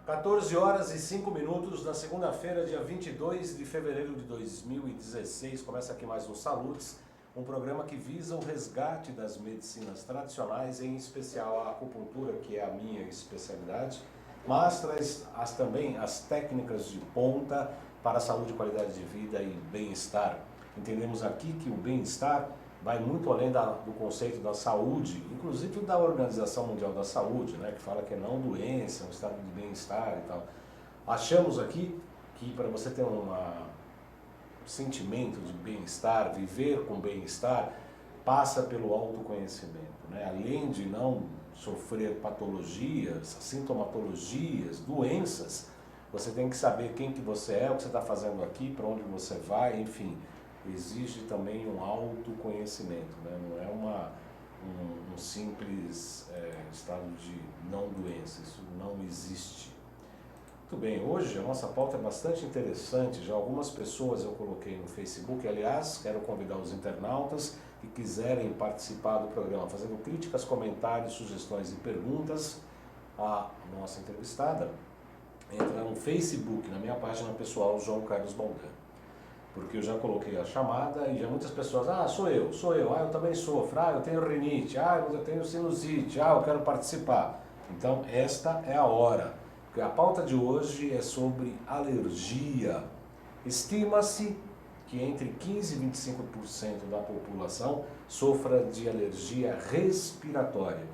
14 horas e 5 minutos na segunda-feira, dia 22 de fevereiro de 2016. Começa aqui mais um Salutes, um programa que visa o resgate das medicinas tradicionais, em especial a acupuntura, que é a minha especialidade, mas traz também as técnicas de ponta para a saúde, qualidade de vida e bem-estar. Entendemos aqui que o bem-estar vai muito além do conceito da saúde, inclusive da Organização Mundial da Saúde, né, que fala que é não doença, é um estado de bem-estar e tal. Achamos aqui que para você ter um sentimento de bem-estar, viver com bem-estar, passa pelo autoconhecimento, né? Além de não sofrer patologias, sintomatologias, doenças, você tem que saber quem que você é, o que você está fazendo aqui, para onde você vai, enfim. Exige também um autoconhecimento, né? Não é um simples estado de não doença, isso não existe. Muito bem, hoje a nossa pauta é bastante interessante, já algumas pessoas eu coloquei no Facebook, aliás, quero convidar os internautas que quiserem participar do programa, fazendo críticas, comentários, sugestões e perguntas à nossa entrevistada. Entra no Facebook, na minha página pessoal, João Carlos Baldan. Porque eu já coloquei a chamada e já muitas pessoas, sou eu, eu também sofro, eu tenho rinite, eu tenho sinusite, eu quero participar. Então esta é a hora, porque a pauta de hoje é sobre alergia. Estima-se que entre 15% e 25% da população sofra de alergia respiratória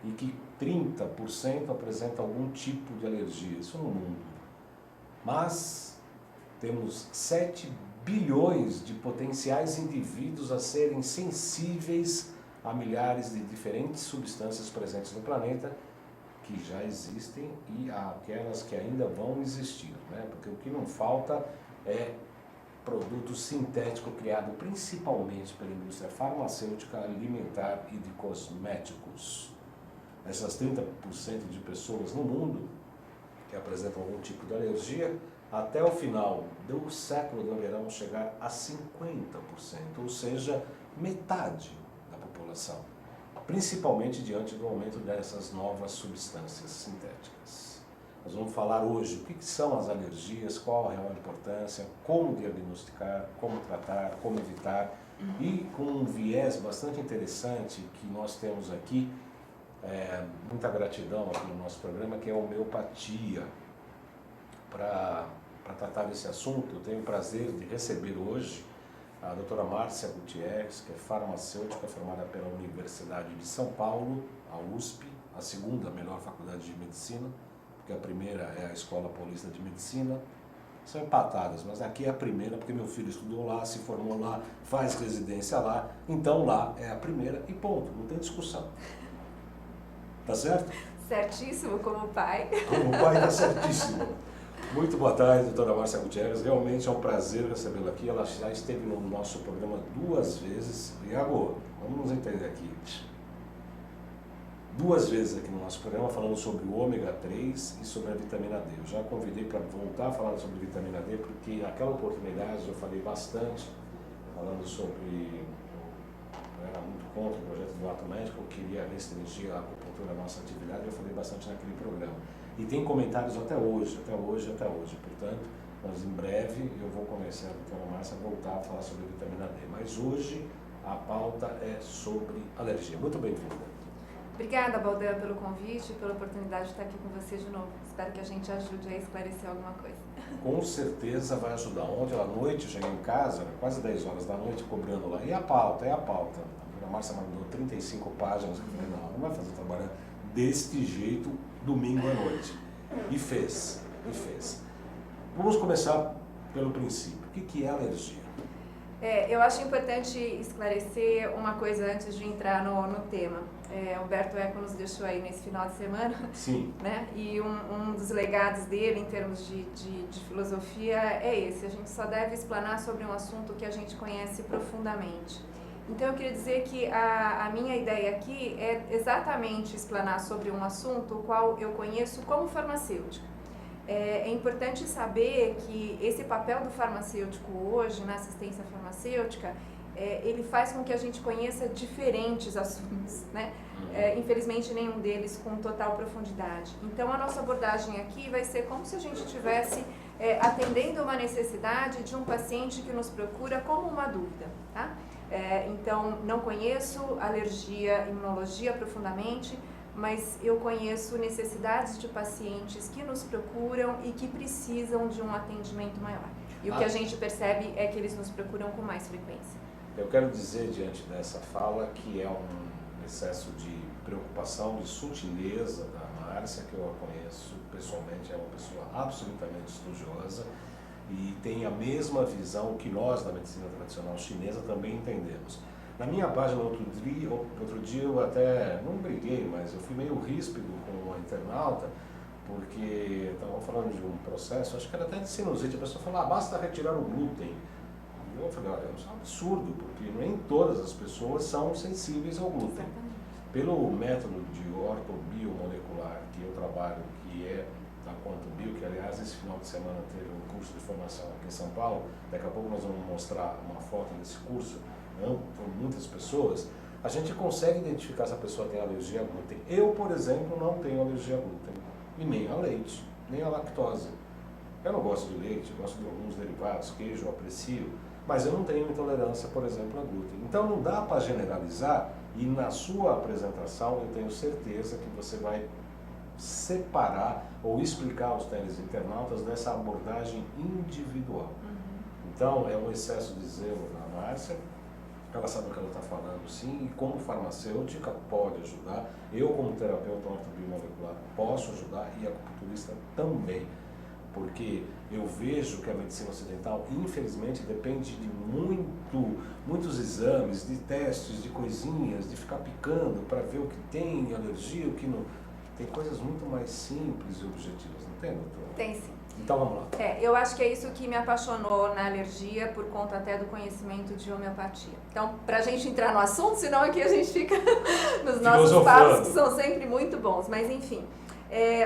e que 30% apresenta algum tipo de alergia, isso no mundo. Mas temos 7 bilhões de potenciais indivíduos a serem sensíveis a milhares de diferentes substâncias presentes no planeta, que já existem e aquelas que ainda vão existir, né? Porque o que não falta é produto sintético criado principalmente pela indústria farmacêutica, alimentar e de cosméticos. Essas 30% de pessoas no mundo que apresentam algum tipo de alergia, até o final do século deverão chegar a 50%, ou seja, metade da população, principalmente diante do aumento dessas novas substâncias sintéticas. Nós vamos falar hoje o que são as alergias, qual a real importância, como diagnosticar, como tratar, como evitar, e com um viés bastante interessante que nós temos aqui, muita gratidão aqui no nosso programa, que é a homeopatia. Para tratar desse assunto, eu tenho o prazer de receber hoje a doutora Márcia Gutierrez, que é farmacêutica formada pela Universidade de São Paulo, a USP, a segunda melhor faculdade de medicina, porque a primeira é a Escola Paulista de Medicina. São empatadas, mas aqui é a primeira, porque meu filho estudou lá, se formou lá, faz residência lá, então lá é a primeira e ponto, não tem discussão. Tá certo? Certíssimo, como pai. Como pai, tá certíssimo. Muito boa tarde, doutora Márcia Gutierrez. Realmente é um prazer recebê-la aqui. Ela já esteve no nosso programa 2 vezes. Iago, vamos nos entender aqui. 2 vezes aqui no nosso programa falando sobre o ômega 3 e sobre a vitamina D. Eu já convidei para voltar a falar sobre vitamina D, porque naquela oportunidade eu falei bastante, falando sobre... Eu era muito contra o projeto do ato médico, eu queria restringir a acupuntura à nossa atividade, eu falei bastante naquele programa. E tem comentários até hoje. Portanto, nós em breve eu vou convencer a doutora Márcia a voltar a falar sobre vitamina D. Mas hoje a pauta é sobre alergia. Muito bem-vinda. Obrigada, Baldan, pelo convite e pela oportunidade de estar aqui com você de novo. Espero que a gente ajude a esclarecer alguma coisa. Com certeza vai ajudar. Ontem à noite eu cheguei em casa, era quase 10 horas da noite, cobrando lá. E a pauta? A doutora Márcia mandou 35 páginas. Eu falei, não vai fazer trabalho deste jeito domingo à noite. E fez. Vamos começar pelo princípio. O que é alergia? Eu acho importante esclarecer uma coisa antes de entrar no tema. Humberto Eco nos deixou aí nesse final de semana. Sim. Né? E um dos legados dele em termos de filosofia é esse. A gente só deve explanar sobre um assunto que a gente conhece profundamente. Então eu queria dizer que a minha ideia aqui é exatamente explanar sobre um assunto o qual eu conheço como farmacêutica. É importante saber que esse papel do farmacêutico hoje na assistência farmacêutica, ele faz com que a gente conheça diferentes assuntos, né? infelizmente nenhum deles com total profundidade. Então a nossa abordagem aqui vai ser como se a gente estivesse atendendo uma necessidade de um paciente que nos procura como uma dúvida, tá? Então não conheço alergia, imunologia profundamente, mas eu conheço necessidades de pacientes que nos procuram e que precisam de um atendimento maior. E o que a gente percebe é que eles nos procuram com mais frequência. Eu quero dizer, diante dessa fala, que é um excesso de preocupação, de sutileza da Márcia, que eu a conheço pessoalmente, é uma pessoa absolutamente estudiosa e tem a mesma visão que nós da medicina tradicional chinesa também entendemos. Na minha página outro dia eu até não briguei, mas eu fui meio ríspido com a internauta, porque estavam falando de um processo, acho que era até de sinusite, a pessoa falou, basta retirar o glúten. Eu falei, olha, isso é um absurdo, porque nem todas as pessoas são sensíveis ao glúten. Pelo método de ortobiomolecular que eu trabalho, que é da QuantumBio, que aliás esse final de semana teve um curso de formação aqui em São Paulo, daqui a pouco nós vamos mostrar uma foto desse curso, com muitas pessoas, a gente consegue identificar se a pessoa tem alergia a glúten. Eu, por exemplo, não tenho alergia a glúten, e nem a leite, nem a lactose. Eu não gosto de leite, gosto de alguns derivados, queijo, eu aprecio, mas eu não tenho intolerância, por exemplo, a glúten. Então não dá para generalizar, e na sua apresentação eu tenho certeza que você vai separar ou explicar aos internautas dessa abordagem individual. Então é um excesso de zelo na Márcia, ela sabe o que ela está falando sim, e como farmacêutica pode ajudar, eu como terapeuta ortobiomolecular posso ajudar e acupunturista também. Porque eu vejo que a medicina ocidental, infelizmente, depende de muitos exames, de testes, de coisinhas, de ficar picando para ver o que tem alergia, o que não. Tem coisas muito mais simples e objetivas, não tem, doutora? Tem sim. Então vamos lá. Eu acho que é isso que me apaixonou na alergia, por conta até do conhecimento de homeopatia. Então, para a gente entrar no assunto, senão aqui a gente fica nos nossos papos, que são sempre muito bons, mas enfim.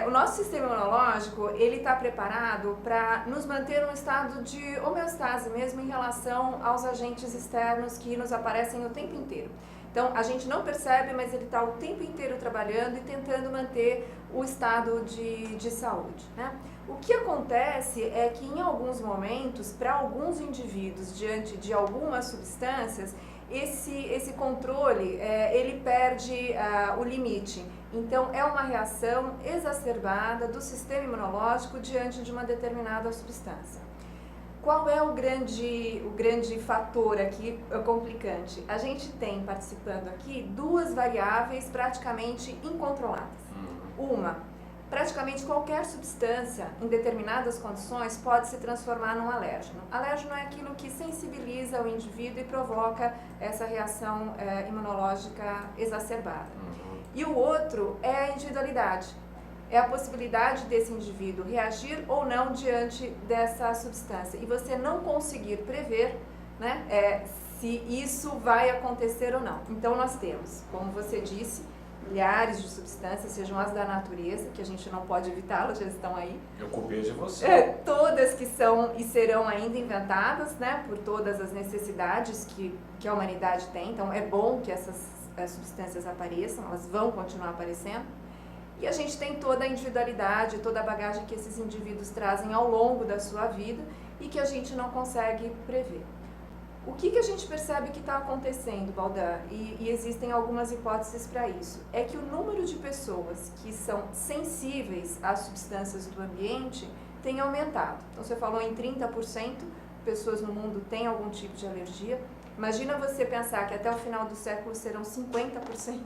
O nosso sistema imunológico, ele está preparado para nos manter num estado de homeostase mesmo em relação aos agentes externos que nos aparecem o tempo inteiro. Então, a gente não percebe, mas ele está o tempo inteiro trabalhando e tentando manter o estado de saúde, né? O que acontece é que em alguns momentos, para alguns indivíduos, diante de algumas substâncias, esse controle, ele perde o limite. Então, é uma reação exacerbada do sistema imunológico diante de uma determinada substância. Qual é o grande fator aqui complicante? A gente tem participando aqui duas variáveis praticamente incontroladas. Uma, praticamente qualquer substância em determinadas condições pode se transformar num alérgeno. Alérgeno é aquilo que sensibiliza o indivíduo e provoca essa reação imunológica exacerbada. E o outro é a individualidade. É a possibilidade desse indivíduo reagir ou não diante dessa substância. E você não conseguir prever, né, se isso vai acontecer ou não. Então nós temos, como você disse, milhares de substâncias, sejam as da natureza, que a gente não pode evitá-las, já estão aí. Eu copiei de você. Todas que são e serão ainda inventadas, né, por todas as necessidades que a humanidade tem. Então é bom que essas substâncias apareçam, elas vão continuar aparecendo. E a gente tem toda a individualidade, toda a bagagem que esses indivíduos trazem ao longo da sua vida e que a gente não consegue prever. O que a gente percebe que está acontecendo, Baldan, e existem algumas hipóteses para isso, é que o número de pessoas que são sensíveis às substâncias do ambiente tem aumentado. Então, você falou em 30% pessoas no mundo têm algum tipo de alergia. Imagina você pensar que até o final do século serão 50%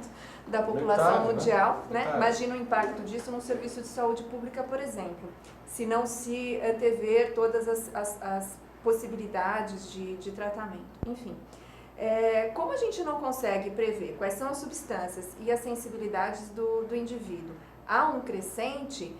da população mundial, né? Imagina o impacto disso no serviço de saúde pública, por exemplo. Se não se antever todas as possibilidades de tratamento. Enfim, como a gente não consegue prever quais são as substâncias e as sensibilidades do indivíduo, há um crescente,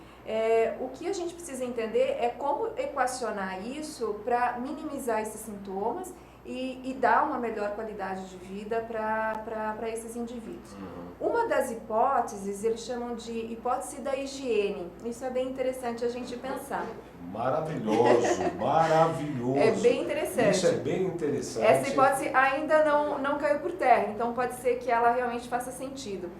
o que a gente precisa entender é como equacionar isso para minimizar esses sintomas e dar uma melhor qualidade de vida para esses indivíduos. Uma das hipóteses, eles chamam de hipótese da higiene. Isso é bem interessante a gente pensar. Maravilhoso, maravilhoso. É bem interessante. Isso é bem interessante. Essa hipótese ainda não caiu por terra, então pode ser que ela realmente faça sentido.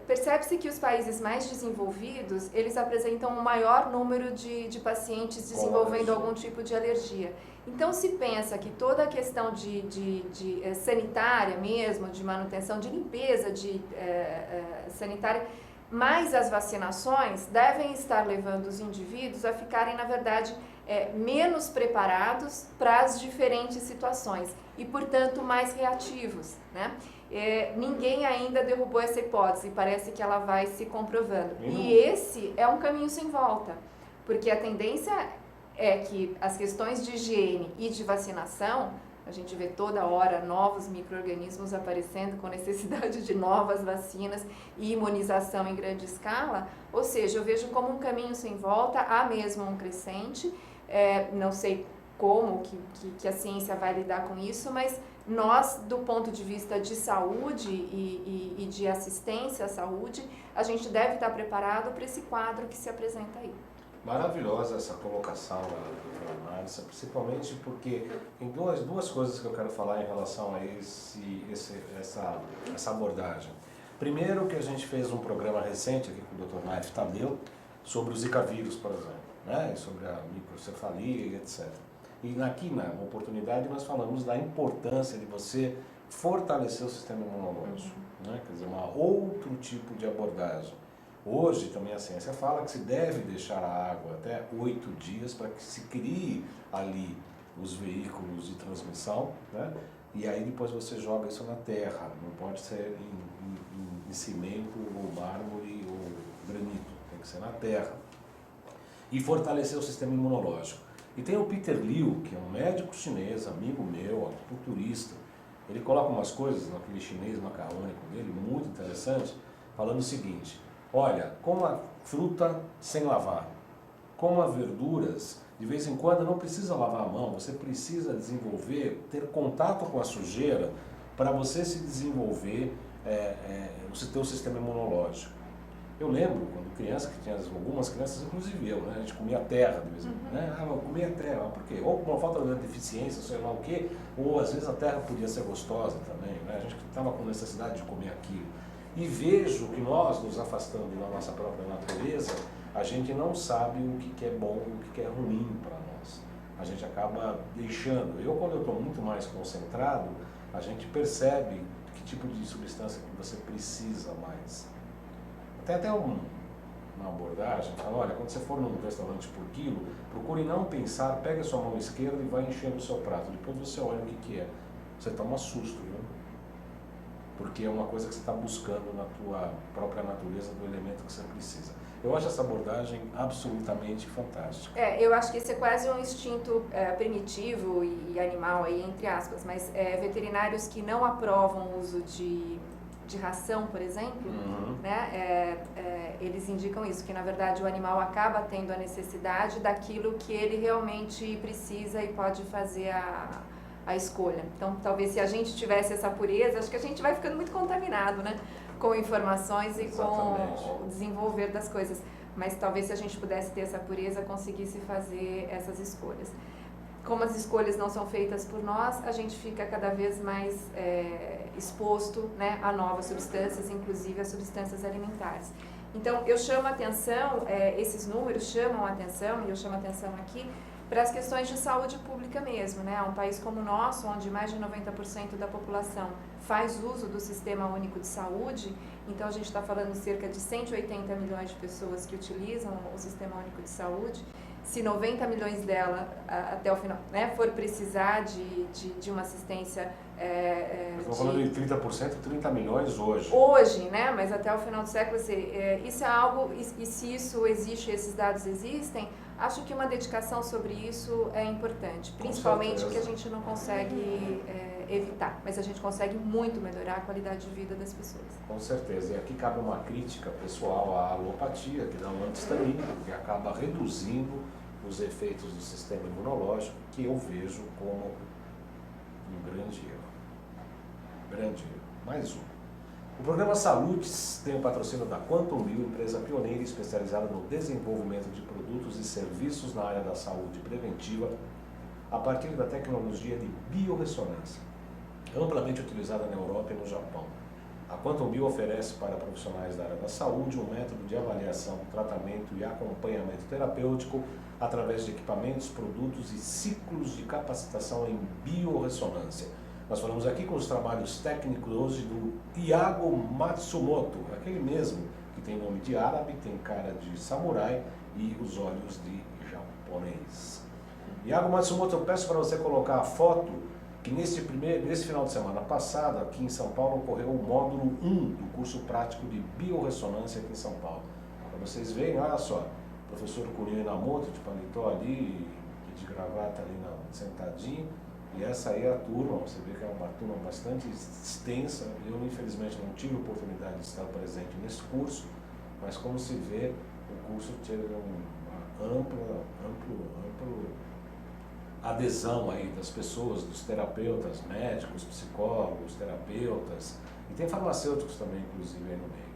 percebe-se que os países mais desenvolvidos, eles apresentam um maior número de pacientes desenvolvendo algum tipo de alergia. Então, se pensa que toda a questão de sanitária mesmo, de manutenção, de limpeza sanitária, mais as vacinações, devem estar levando os indivíduos a ficarem, na verdade, menos preparados para as diferentes situações e, portanto, mais reativos, né? Ninguém ainda derrubou essa hipótese, parece que ela vai se comprovando. E esse é um caminho sem volta, porque a tendência é que as questões de higiene e de vacinação, a gente vê toda hora novos micro-organismos aparecendo com necessidade de novas vacinas e imunização em grande escala, ou seja, eu vejo como um caminho sem volta, há mesmo um crescente, não sei como que a ciência vai lidar com isso, mas nós, do ponto de vista de saúde e de assistência à saúde, a gente deve estar preparado para esse quadro que se apresenta aí. Maravilhosa essa colocação, doutora Márcia, principalmente porque tem duas coisas que eu quero falar em relação a essa abordagem. Primeiro, que a gente fez um programa recente aqui com o Dr. Naif Tadeu sobre o Zika vírus, por exemplo, né? Sobre a microcefalia e etc. E aqui na oportunidade nós falamos da importância de você fortalecer o sistema imunológico, né? Quer dizer, outro tipo de abordagem. Hoje também a ciência fala que se deve deixar a água até 8 dias para que se crie ali os veículos de transmissão, né? E aí depois você joga isso na terra, não pode ser em cimento ou mármore ou granito, tem que ser na terra. E fortalecer o sistema imunológico. E tem o Peter Liu, que é um médico chinês, amigo meu, acupunturista. Ele coloca umas coisas naquele chinês macarrônico dele, muito interessante, falando o seguinte: olha, coma fruta sem lavar, coma verduras, de vez em quando não precisa lavar a mão, você precisa desenvolver, ter contato com a sujeira para você se desenvolver o teu sistema imunológico. Eu lembro, quando criança, que tinha algumas crianças, inclusive eu, né? A gente comia terra de vez em quando, né? Eu comia terra, por quê? Ou por uma falta de deficiência, sei lá o quê, ou às vezes a terra podia ser gostosa também, né? A gente estava com necessidade de comer aquilo. E vejo que nós, nos afastando da nossa própria natureza, a gente não sabe o que é bom e o que é ruim para nós. A gente acaba deixando. Quando eu estou muito mais concentrado, a gente percebe que tipo de substância que você precisa mais. Tem até uma abordagem, fala, olha, quando você for num restaurante por quilo, procure não pensar, pega a sua mão esquerda e vai enchendo o seu prato. Depois você olha o que é. Você toma susto, viu? Porque é uma coisa que você está buscando na tua própria natureza do elemento que você precisa. Eu acho essa abordagem absolutamente fantástica. Eu acho que esse é quase um instinto primitivo e animal, aí, entre aspas, mas veterinários que não aprovam o uso de ração, por exemplo, né, eles indicam isso, que na verdade o animal acaba tendo a necessidade daquilo que ele realmente precisa e pode fazer a escolha. Então, talvez se a gente tivesse essa pureza, acho que a gente vai ficando muito contaminado, né, com informações e Exatamente. com o desenvolver das coisas. Mas talvez se a gente pudesse ter essa pureza, conseguisse fazer essas escolhas. Como as escolhas não são feitas por nós, a gente fica cada vez mais exposto, né, a novas substâncias, inclusive as substâncias alimentares. Então, eu chamo a atenção, esses números chamam a atenção, e eu chamo a atenção aqui, para as questões de saúde pública mesmo, né? Um país como o nosso, onde mais de 90% da população faz uso do Sistema Único de Saúde, então a gente está falando de cerca de 180 milhões de pessoas que utilizam o Sistema Único de Saúde. Se 90 milhões dela, até o final, né, for precisar de uma assistência... Estamos falando de 30%, 30 milhões hoje. Hoje, né, mas até o final do século, isso é algo, e se isso existe, esses dados existem, acho que uma dedicação sobre isso é importante, principalmente que a gente não consegue evitar, mas a gente consegue muito melhorar a qualidade de vida das pessoas. Com certeza, e aqui cabe uma crítica pessoal à alopatia, que dá um antihistamínico, que acaba reduzindo os efeitos do sistema imunológico, que eu vejo como um grande erro. Grande erro. Mais um. O programa Salutes tem o patrocínio da Quantum Bio, empresa pioneira especializada no desenvolvimento de produtos e serviços na área da saúde preventiva a partir da tecnologia de biorressonância, amplamente utilizada na Europa e no Japão. A Quantum Bio oferece para profissionais da área da saúde um método de avaliação, tratamento e acompanhamento terapêutico através de equipamentos, produtos e ciclos de capacitação em biorressonância. Nós falamos aqui com os trabalhos técnicos hoje do Iago Matsumoto, aquele mesmo que tem nome de árabe, tem cara de samurai e os olhos de japonês. Iago Matsumoto, eu peço para você colocar a foto que nesse final de semana passado, aqui em São Paulo, ocorreu o módulo 1 do curso prático de biorressonância aqui em São Paulo. Para vocês verem, olha só, o professor Kurio Inamoto de paletó ali, de gravata ali sentadinho, e essa aí é a turma, você vê que é uma turma bastante extensa. Eu, infelizmente, não tive a oportunidade de estar presente nesse curso, mas como se vê, o curso teve uma ampla adesão aí das pessoas, dos terapeutas, médicos, psicólogos, terapeutas, e tem farmacêuticos também, inclusive, aí no meio.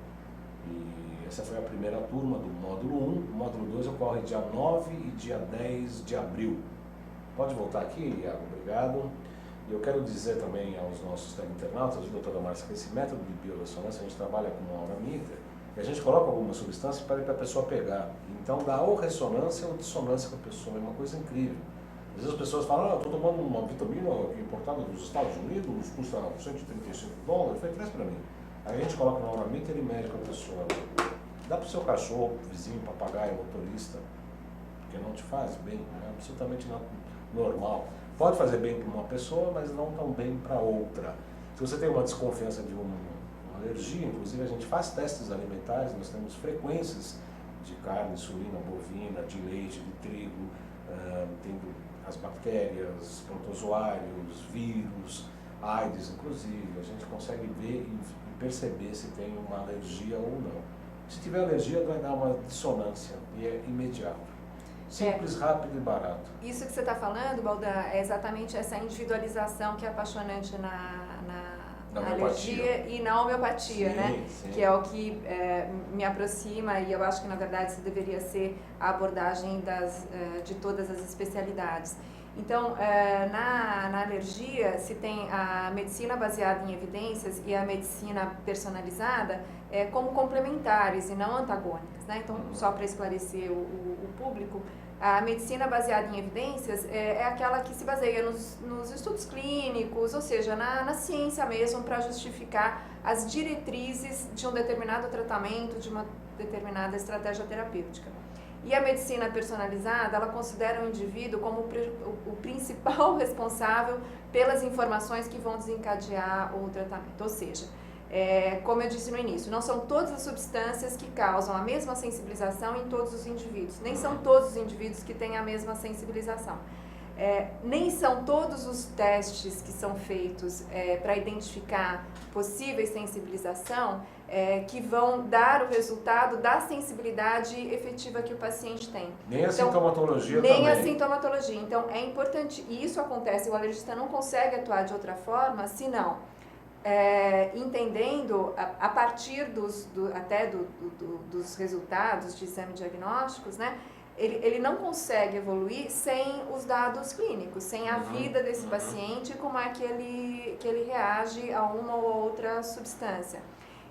E essa foi a primeira turma do módulo 1, o módulo 2 ocorre dia 9 e dia 10 de abril. Pode voltar aqui, Iago, obrigado. E eu quero dizer também aos nossos teleinternautas, doutora Márcia, que esse método de biorressonância, a gente trabalha com uma aura-meter, e a gente coloca alguma substância para a pessoa pegar. Então dá ou ressonância ou dissonância com a pessoa, é uma coisa incrível. Às vezes as pessoas falam, estou tomando uma vitamina importada dos Estados Unidos, custa $135. Eu falei, traz para mim. Aí a gente coloca na aura-meter e mede com a pessoa. Dá para o seu cachorro, vizinho, papagaio, motorista, porque não te faz bem, é absolutamente normal. Pode fazer bem para uma pessoa, mas não tão bem para outra. Se você tem uma desconfiança de uma alergia, inclusive a gente faz testes alimentares, nós temos frequências de carne, suína, bovina, de leite, de trigo, tendo as bactérias, protozoários, vírus, AIDS, inclusive. A gente consegue ver e perceber se tem uma alergia ou não. Se tiver alergia, vai dar uma dissonância e é imediato. Simples, rápido e barato. Isso que você está falando, Baldan, é exatamente essa individualização que é apaixonante na alergia e na homeopatia, sim, né? Sim. Que é o que me aproxima, e eu acho que na verdade isso deveria ser a abordagem de todas as especialidades. Então, na alergia se tem a medicina baseada em evidências e a medicina personalizada como complementares e não antagônicas, né? Então, só para esclarecer o público, a medicina baseada em evidências é aquela que se baseia nos estudos clínicos, ou seja, na ciência mesmo, para justificar as diretrizes de um determinado tratamento, de uma determinada estratégia terapêutica. E a medicina personalizada, ela considera o indivíduo como o principal responsável pelas informações que vão desencadear o tratamento, ou seja, como eu disse no início, não são todas as substâncias que causam a mesma sensibilização em todos os indivíduos, nem são todos os indivíduos que têm a mesma sensibilização. Nem são todos os testes que são feitos para identificar possíveis sensibilização que vão dar o resultado da sensibilidade efetiva que o paciente tem. Nem a sintomatologia nem também. Nem a sintomatologia. Então, é importante, e isso acontece, o alergista não consegue atuar de outra forma, senão entendendo a partir dos resultados de exame diagnósticos, né? Ele não consegue evoluir sem os dados clínicos, sem a vida desse paciente, como é que ele reage a uma ou outra substância.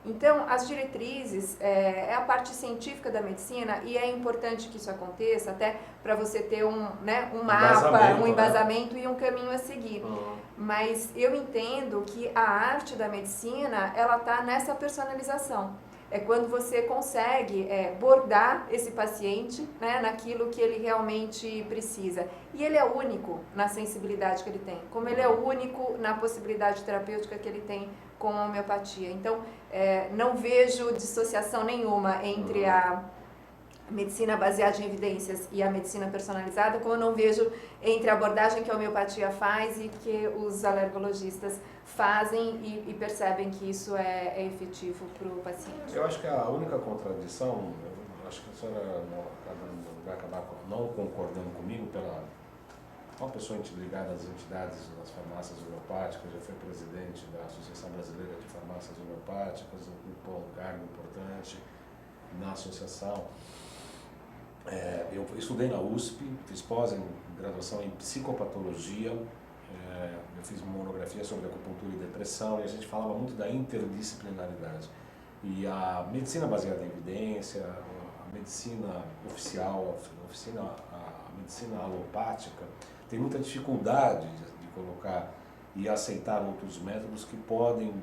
Então, as diretrizes é a parte científica da medicina, e é importante que isso aconteça um mapa, um embasamento, e um caminho a seguir. Mas eu entendo que a arte da medicina, ela está nessa personalização. É quando você consegue bordar esse paciente, né, naquilo que ele realmente precisa. E ele é único na sensibilidade que ele tem, como ele é único na possibilidade terapêutica que ele tem com a homeopatia. Então, não vejo dissociação nenhuma entre a medicina baseada em evidências e a medicina personalizada, como eu não vejo entre a abordagem que a homeopatia faz e que os alergologistas fazem e percebem que isso é efetivo para o paciente. Eu acho que a única contradição, acho que a senhora vai acabar não concordando comigo, uma pessoa ligada às entidades das farmácias homeopáticas, já foi presidente da Associação Brasileira de Farmácias Homeopáticas, ocupou um cargo importante na associação. Eu estudei na USP, fiz pós-graduação em psicopatologia, eu fiz uma monografia sobre acupuntura e depressão, e a gente falava muito da interdisciplinaridade. E a medicina baseada em evidência, a medicina oficial, a medicina alopática, tem muita dificuldade de colocar e aceitar outros métodos que podem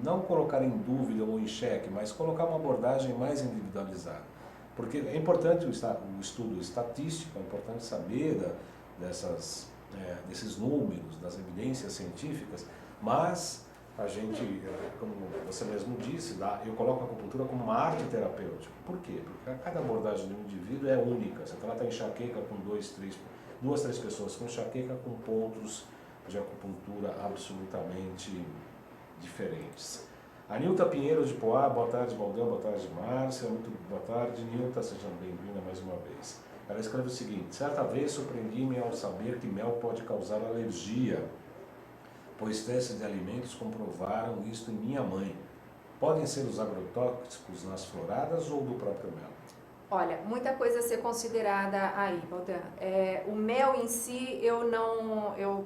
não colocar em dúvida ou em xeque, mas colocar uma abordagem mais individualizada. Porque é importante o estudo estatístico, é importante saber desses números, das evidências científicas, mas a gente, como você mesmo disse, eu coloco a acupuntura como uma arte terapêutica. Por quê? Porque cada abordagem de um indivíduo é única. Você trata a enxaqueca com duas, três pessoas com enxaqueca com pontos de acupuntura absolutamente diferentes. A Nilta Pinheiro de Poá, boa tarde, Baldão, boa tarde, Márcia, muito boa tarde, Nilta, seja bem-vinda mais uma vez. Ela escreve o seguinte: certa vez surpreendi-me ao saber que mel pode causar alergia, pois testes de alimentos comprovaram isto em minha mãe. Podem ser os agrotóxicos nas floradas ou do próprio mel? Olha, muita coisa a ser considerada aí, Baldão. O mel em si, eu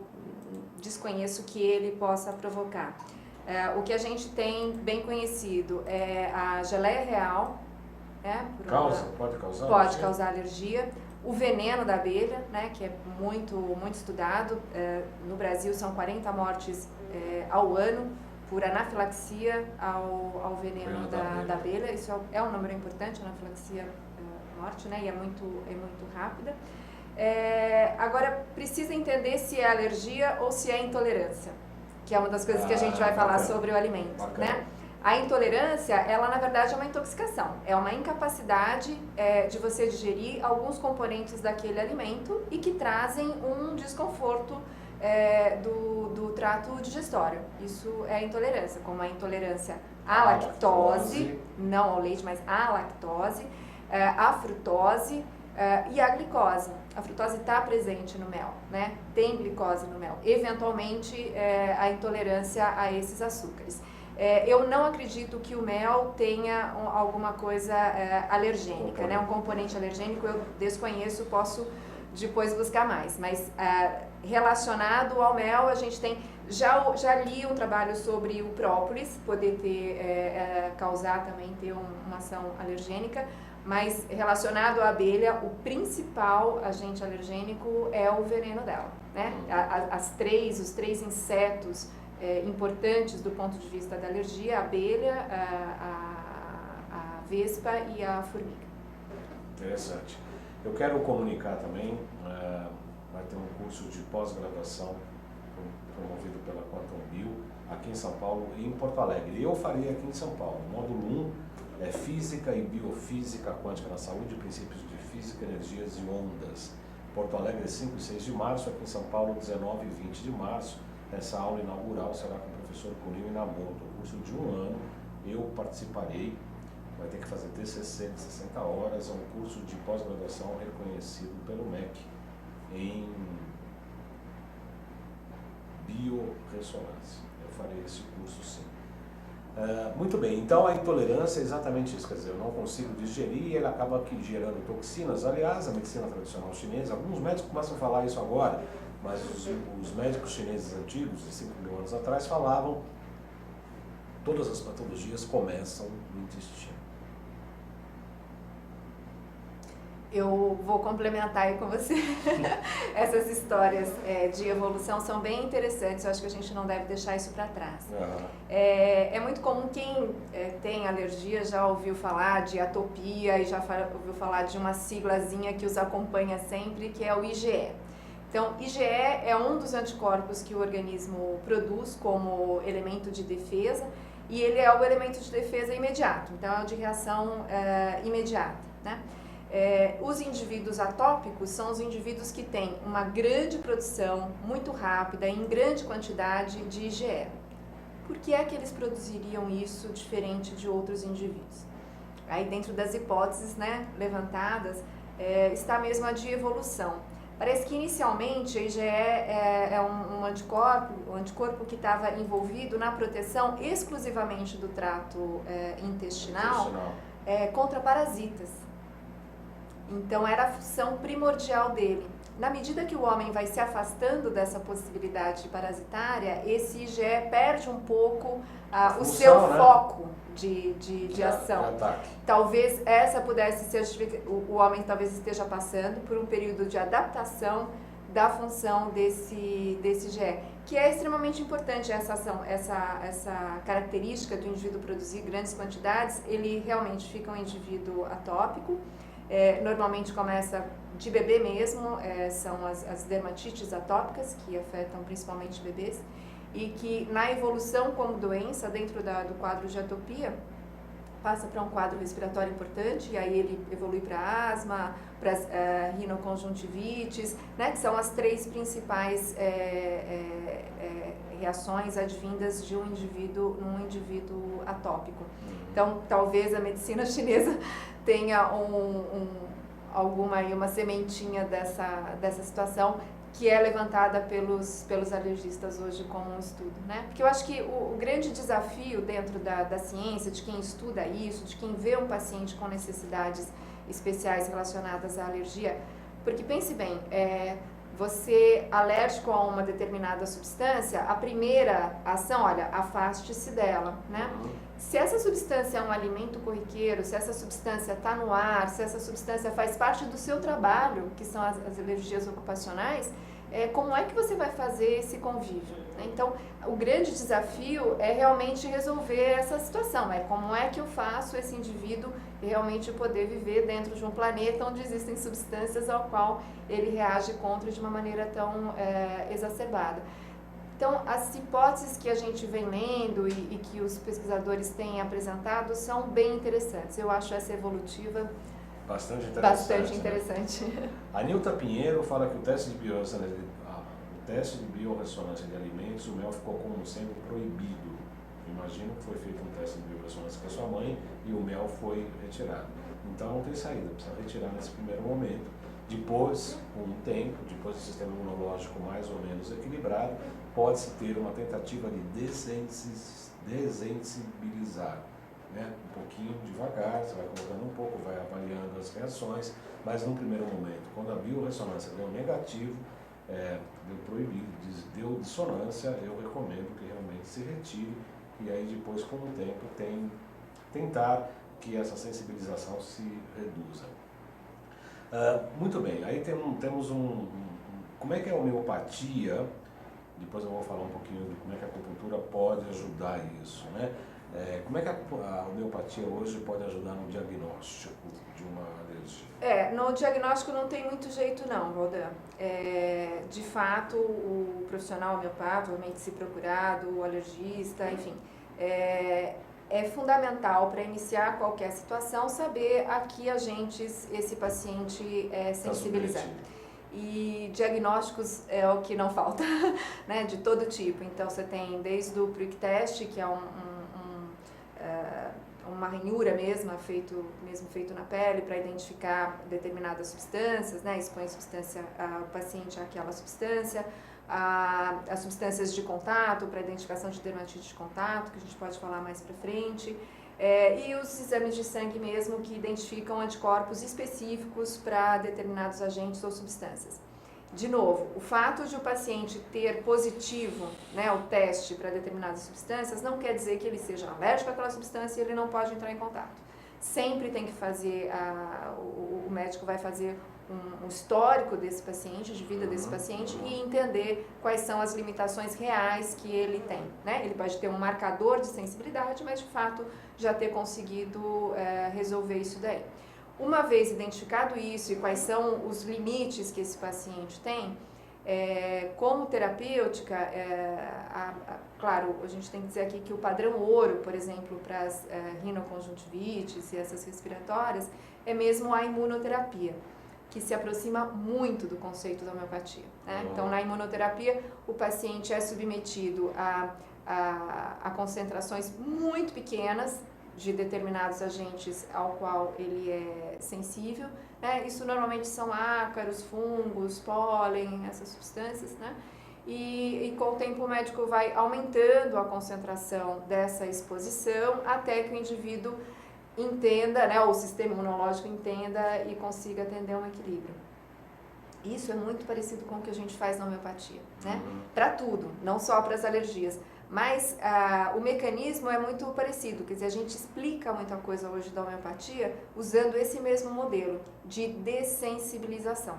desconheço que ele possa provocar. O que a gente tem bem conhecido é a geleia real. Pode causar? Pode causar alergia. O veneno da abelha, né, que é muito estudado. No Brasil são 40 mortes ao ano por anafilaxia ao veneno da abelha. Isso é um número importante, anafilaxia morte, né, e é muito rápida. Agora, precisa entender se é alergia ou se é intolerância, que é uma das coisas que a gente vai falar sobre o alimento, né? A intolerância, ela na verdade é uma intoxicação, é uma incapacidade de você digerir alguns componentes daquele alimento e que trazem um desconforto do trato digestório. Isso é intolerância, como a intolerância à lactose, não ao leite, mas à lactose, à frutose e à glicose. A frutose está presente no mel, né? Tem glicose no mel. Eventualmente, a intolerância a esses açúcares. Eu não acredito que o mel tenha alguma coisa alergênica, né? Um componente alergênico eu desconheço, posso depois buscar mais. Mas relacionado ao mel, a gente tem... Já li um trabalho sobre o própolis, poder causar também, ter uma ação alergênica, mas relacionado à abelha, o principal agente alergênico é o veneno dela, né? Os três insetos importantes do ponto de vista da alergia: a abelha, a vespa e a formiga. Interessante. Eu quero comunicar também, vai ter um curso de pós-graduação promovido pela Quantum Bio aqui em São Paulo e em Porto Alegre. Eu farei aqui em São Paulo. Módulo 1 é Física e Biofísica Quântica na Saúde, Princípios de Física, Energias e Ondas. Porto Alegre, 5 e 6 de março, aqui em São Paulo, 19 e 20 de março. Essa aula inaugural será com o professor Kunio Inamoto. O curso de 1 ano, eu participarei, vai ter que fazer TCC de 60 horas, é um curso de pós-graduação reconhecido pelo MEC em biorressonância. Eu farei esse curso sim. Muito bem, então a intolerância é exatamente isso, quer dizer, eu não consigo digerir e ele acaba aqui gerando toxinas. Aliás, a medicina tradicional chinesa, alguns médicos começam a falar isso agora, mas os médicos chineses antigos, de 5 mil anos atrás, falavam todas as patologias começam no intestino. Eu vou complementar aí com você. Essas histórias de evolução são bem interessantes, eu acho que a gente não deve deixar isso para trás. Uhum. É muito comum quem tem alergia já ouviu falar de atopia e já ouviu falar de uma siglazinha que os acompanha sempre, que é o IgE. Então, IgE é um dos anticorpos que o organismo produz como elemento de defesa e ele é o elemento de defesa imediato, então é o de reação imediata, né? Os indivíduos atópicos são os indivíduos que têm uma grande produção, muito rápida, em grande quantidade de IgE. Por que é que eles produziriam isso diferente de outros indivíduos? Aí dentro das hipóteses, né, levantadas, está mesmo a de evolução. Parece que inicialmente a IgE é um anticorpo que estava envolvido na proteção exclusivamente do trato intestinal contra parasitas. Então era a função primordial dele. Na medida que o homem vai se afastando dessa possibilidade parasitária, esse IgE perde um pouco o seu foco de ação. Talvez essa pudesse ser, o homem talvez esteja passando por um período de adaptação da função desse IgE, que é extremamente importante essa ação, essa característica do indivíduo produzir grandes quantidades. Ele realmente fica um indivíduo atópico, normalmente começa de bebê mesmo, são as dermatites atópicas que afetam principalmente bebês e que na evolução como doença dentro do quadro de atopia passa para um quadro respiratório importante, e aí ele evolui para asma, para rinoconjuntivites, né, que são as 3 principais reações advindas de um indivíduo atópico. Então, talvez a medicina chinesa tenha uma sementinha dessa situação que é levantada pelos alergistas hoje como um estudo, né? Porque eu acho que o grande desafio dentro da ciência, de quem estuda isso, de quem vê um paciente com necessidades especiais relacionadas à alergia, porque pense bem, você alérgico a uma determinada substância, a primeira ação, olha, afaste-se dela, né? Se essa substância é um alimento corriqueiro, se essa substância está no ar, se essa substância faz parte do seu trabalho, que são as alergias ocupacionais, como é que você vai fazer esse convívio, né? Então, o grande desafio é realmente resolver essa situação, como é que eu faço esse indivíduo realmente poder viver dentro de um planeta onde existem substâncias ao qual ele reage contra de uma maneira tão exacerbada. Então, as hipóteses que a gente vem lendo e que os pesquisadores têm apresentado são bem interessantes. Eu acho essa evolutiva bastante interessante. Né? A Nilta Pinheiro fala que o teste de biorressonância de alimentos, o mel ficou como sempre proibido. Imagino que foi feito um teste de biorressonância com a sua mãe e o mel foi retirado. Então não tem saída, precisa retirar nesse primeiro momento. Depois, com um tempo, depois do sistema imunológico mais ou menos equilibrado, pode-se ter uma tentativa de desensibilizar, né? Um pouquinho devagar, você vai colocando um pouco, vai avaliando as reações, mas no primeiro momento, quando a biorressonância deu negativo, deu proibido, deu dissonância, eu recomendo que realmente se retire e aí depois, com o tempo, tentar que essa sensibilização se reduza. Muito bem, aí temos como é que a homeopatia, depois eu vou falar um pouquinho de como é que a acupuntura pode ajudar isso, né? Como é que a homeopatia hoje pode ajudar no diagnóstico de uma alergia? No diagnóstico não tem muito jeito não, Valdan. De fato, o profissional homeopata, realmente se procurado, o alergista, enfim, é fundamental para iniciar qualquer situação saber a que agentes esse paciente é sensibilizado. E diagnósticos é o que não falta, né, de todo tipo. Então você tem desde o prick test, que é uma ranhura mesmo feito na pele para identificar determinadas substâncias, né, expõe o paciente àquela substância, as substâncias de contato para identificação de dermatite de contato, que a gente pode falar mais para frente, e os exames de sangue mesmo que identificam anticorpos específicos para determinados agentes ou substâncias. De novo, o fato de o paciente ter positivo, né, o teste para determinadas substâncias não quer dizer que ele seja alérgico àquela substância e ele não pode entrar em contato. Sempre tem que fazer, o médico vai fazer um histórico desse paciente, de vida desse paciente e entender quais são as limitações reais que ele tem, né? Ele pode ter um marcador de sensibilidade, mas de fato já ter conseguido resolver isso daí. Uma vez identificado isso e quais são os limites que esse paciente tem, como terapêutica, claro, a gente tem que dizer aqui que o padrão ouro, por exemplo, para as rinoconjuntivites e essas respiratórias, é mesmo a imunoterapia, que se aproxima muito do conceito da homeopatia, né? Então, na imunoterapia, o paciente é submetido a concentrações muito pequenas de determinados agentes ao qual ele é sensível, né? Isso normalmente são ácaros, fungos, pólen, essas substâncias, né? E com o tempo o médico vai aumentando a concentração dessa exposição até que o indivíduo entenda, né, ou o sistema imunológico entenda e consiga atender um equilíbrio. Isso é muito parecido com o que a gente faz na homeopatia, né? Para tudo, não só para as alergias. Mas o mecanismo é muito parecido, quer dizer, a gente explica muita coisa hoje da homeopatia usando esse mesmo modelo de dessensibilização.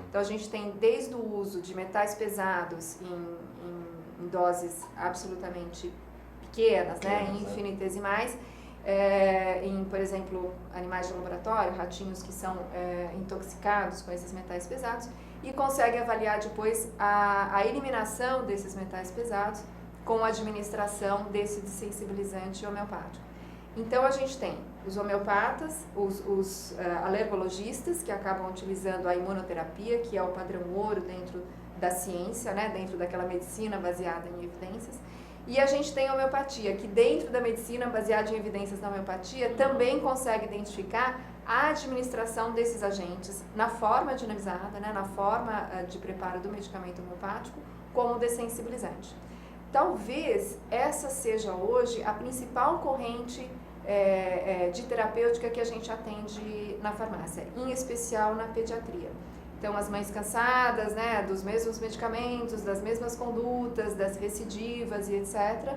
Então a gente tem desde o uso de metais pesados em doses absolutamente pequenas, né, infinitesimais, em, por exemplo, animais de laboratório, ratinhos que são intoxicados com esses metais pesados, e consegue avaliar depois a eliminação desses metais pesados com a administração desse dessensibilizante homeopático. Então a gente tem os homeopatas, os alergologistas, que acabam utilizando a imunoterapia, que é o padrão ouro dentro da ciência, né, dentro daquela medicina baseada em evidências. E a gente tem a homeopatia, que dentro da medicina baseada em evidências na homeopatia também consegue identificar a administração desses agentes na forma dinamizada, né, na forma de preparo do medicamento homeopático, como dessensibilizante. Talvez essa seja hoje a principal corrente de terapêutica que a gente atende na farmácia, em especial na pediatria. Então, as mães cansadas, né, dos mesmos medicamentos, das mesmas condutas, das recidivas e etc.,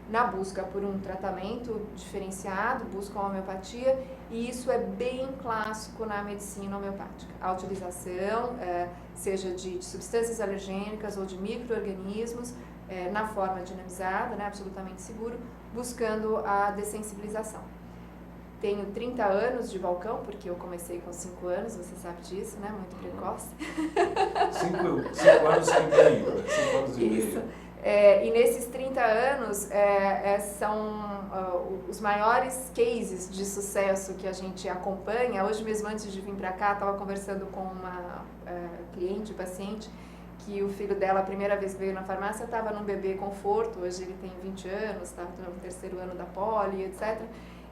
na busca por um tratamento diferenciado, buscam a homeopatia, e isso é bem clássico na medicina homeopática. A utilização, seja de substâncias alergênicas ou de micro-organismos, na forma dinamizada, né, absolutamente seguro, buscando a dessensibilização. Tenho 30 anos de balcão, porque eu comecei com 5 anos, você sabe disso, né? Muito precoce. 5 anos e meio, 5 anos e meio. Isso. E nesses 30 anos são os maiores cases de sucesso que a gente acompanha. Hoje mesmo, antes de vir para cá, estava conversando com uma paciente, que o filho dela, a primeira vez que veio na farmácia, estava num bebê conforto. Hoje ele tem 20 anos, estava no 3º ano da poli, etc.,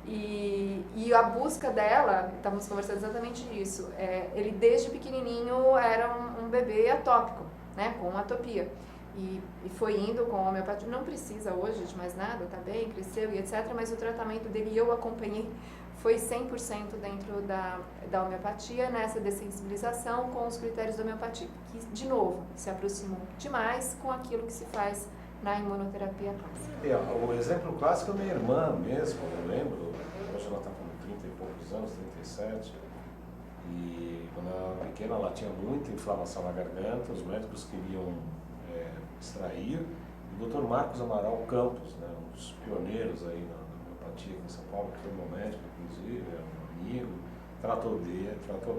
e a busca dela, estávamos conversando exatamente isso, ele desde pequenininho era um bebê atópico, né, com atopia, e foi indo com a homeopatia, não precisa hoje de mais nada, tá bem, cresceu e etc., mas o tratamento dele, eu acompanhei, foi 100% dentro da homeopatia, nessa dessensibilização com os critérios da homeopatia, que, de novo, se aproximam demais com aquilo que se faz na imunoterapia clássica. O exemplo clássico é minha irmã mesmo, eu lembro, hoje ela está com 30 e poucos anos, 37, e quando ela era pequena ela tinha muita inflamação na garganta, os médicos queriam extrair, e o Dr. Marcos Amaral Campos, né, um dos pioneiros aí na homeopatia aqui em São Paulo, que foi meu médico, inclusive, é um amigo, tratou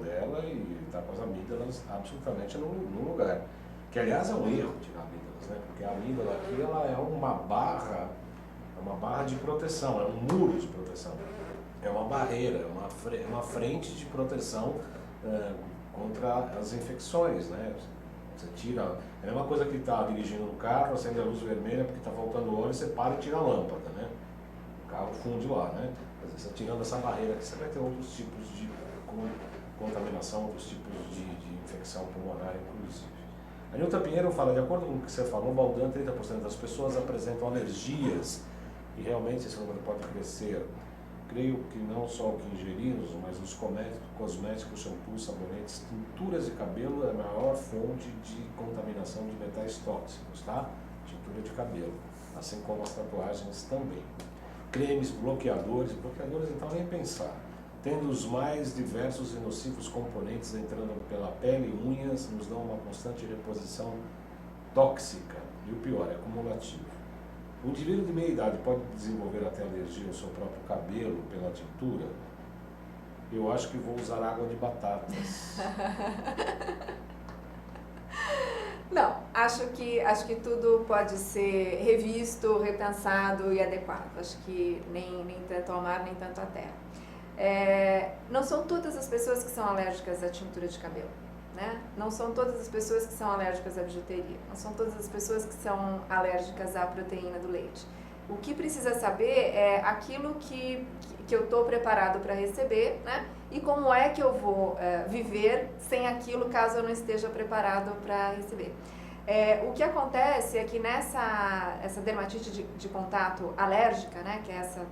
dela e está com as amígdalas absolutamente no lugar. Que, aliás, é um erro tirar amígdalas, né? Porque a amígdala aqui ela é uma barra de proteção, é um muro de proteção, é uma barreira, é uma frente de proteção contra as infecções, né? Você tira, é a mesma coisa que está dirigindo um carro, acende a luz vermelha porque está faltando óleo, você para e tira a lâmpada, né? O carro funde lá, né? Quer dizer, você tirando essa barreira aqui, você vai ter outros tipos de contaminação, outros tipos de infecção pulmonar, inclusive. A Nilton Pinheiro fala, de acordo com o que você falou, Baldan, 30% das pessoas apresentam alergias e realmente esse número pode crescer. Creio que não só o que ingerimos, mas os cosméticos, shampoos, sabonetes, tinturas de cabelo é a maior fonte de contaminação de metais tóxicos, tá? Tintura de cabelo, assim como as tatuagens também. Cremes, bloqueadores então nem pensar. Tendo os mais diversos e nocivos componentes entrando pela pele e unhas, nos dão uma constante reposição tóxica. E o pior, é acumulativo. O indivíduo de meia idade pode desenvolver até alergia ao seu próprio cabelo pela tintura? Eu acho que vou usar água de batatas. Não, acho que tudo pode ser revisto, repensado e adequado. Acho que nem tanto ao mar, nem tanto à terra. Não são todas as pessoas que são alérgicas à tintura de cabelo, né? Não são todas as pessoas que são alérgicas à bijuteria, não são todas as pessoas que são alérgicas à proteína do leite. O que precisa saber é aquilo que eu estou preparado para receber, né? E como é que eu vou viver sem aquilo caso eu não esteja preparado para receber. O que acontece é que essa dermatite de contato alérgica, né, que é essa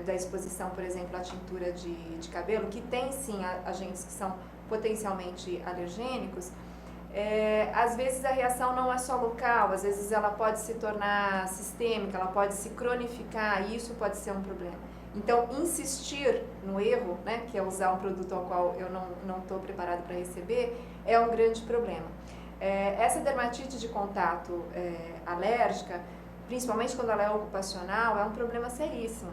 da exposição, por exemplo, à tintura de cabelo, que tem sim agentes que são potencialmente alergênicos, Às vezes a reação não é só local, às vezes ela pode se tornar sistêmica, ela pode se cronificar, e isso pode ser um problema. Então, insistir no erro, né, que é usar um produto ao qual eu não estou preparado para receber, é um grande problema. Essa dermatite de contato alérgica, principalmente quando ela é ocupacional, é um problema seríssimo.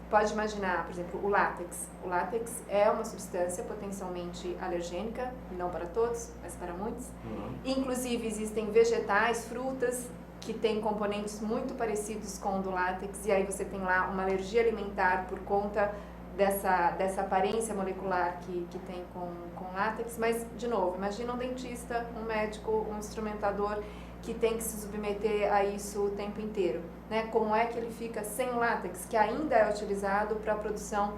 Pode imaginar, por exemplo, o látex. O látex é uma substância potencialmente alergênica, não para todos, mas para muitos. Inclusive, existem vegetais, frutas, que têm componentes muito parecidos com o do látex, e aí você tem lá uma alergia alimentar por conta dessa aparência molecular que tem com látex. Mas, de novo, imagina um dentista, um médico, um instrumentador que tem que se submeter a isso o tempo inteiro, né? Como é que ele fica sem o látex, que ainda é utilizado para a produção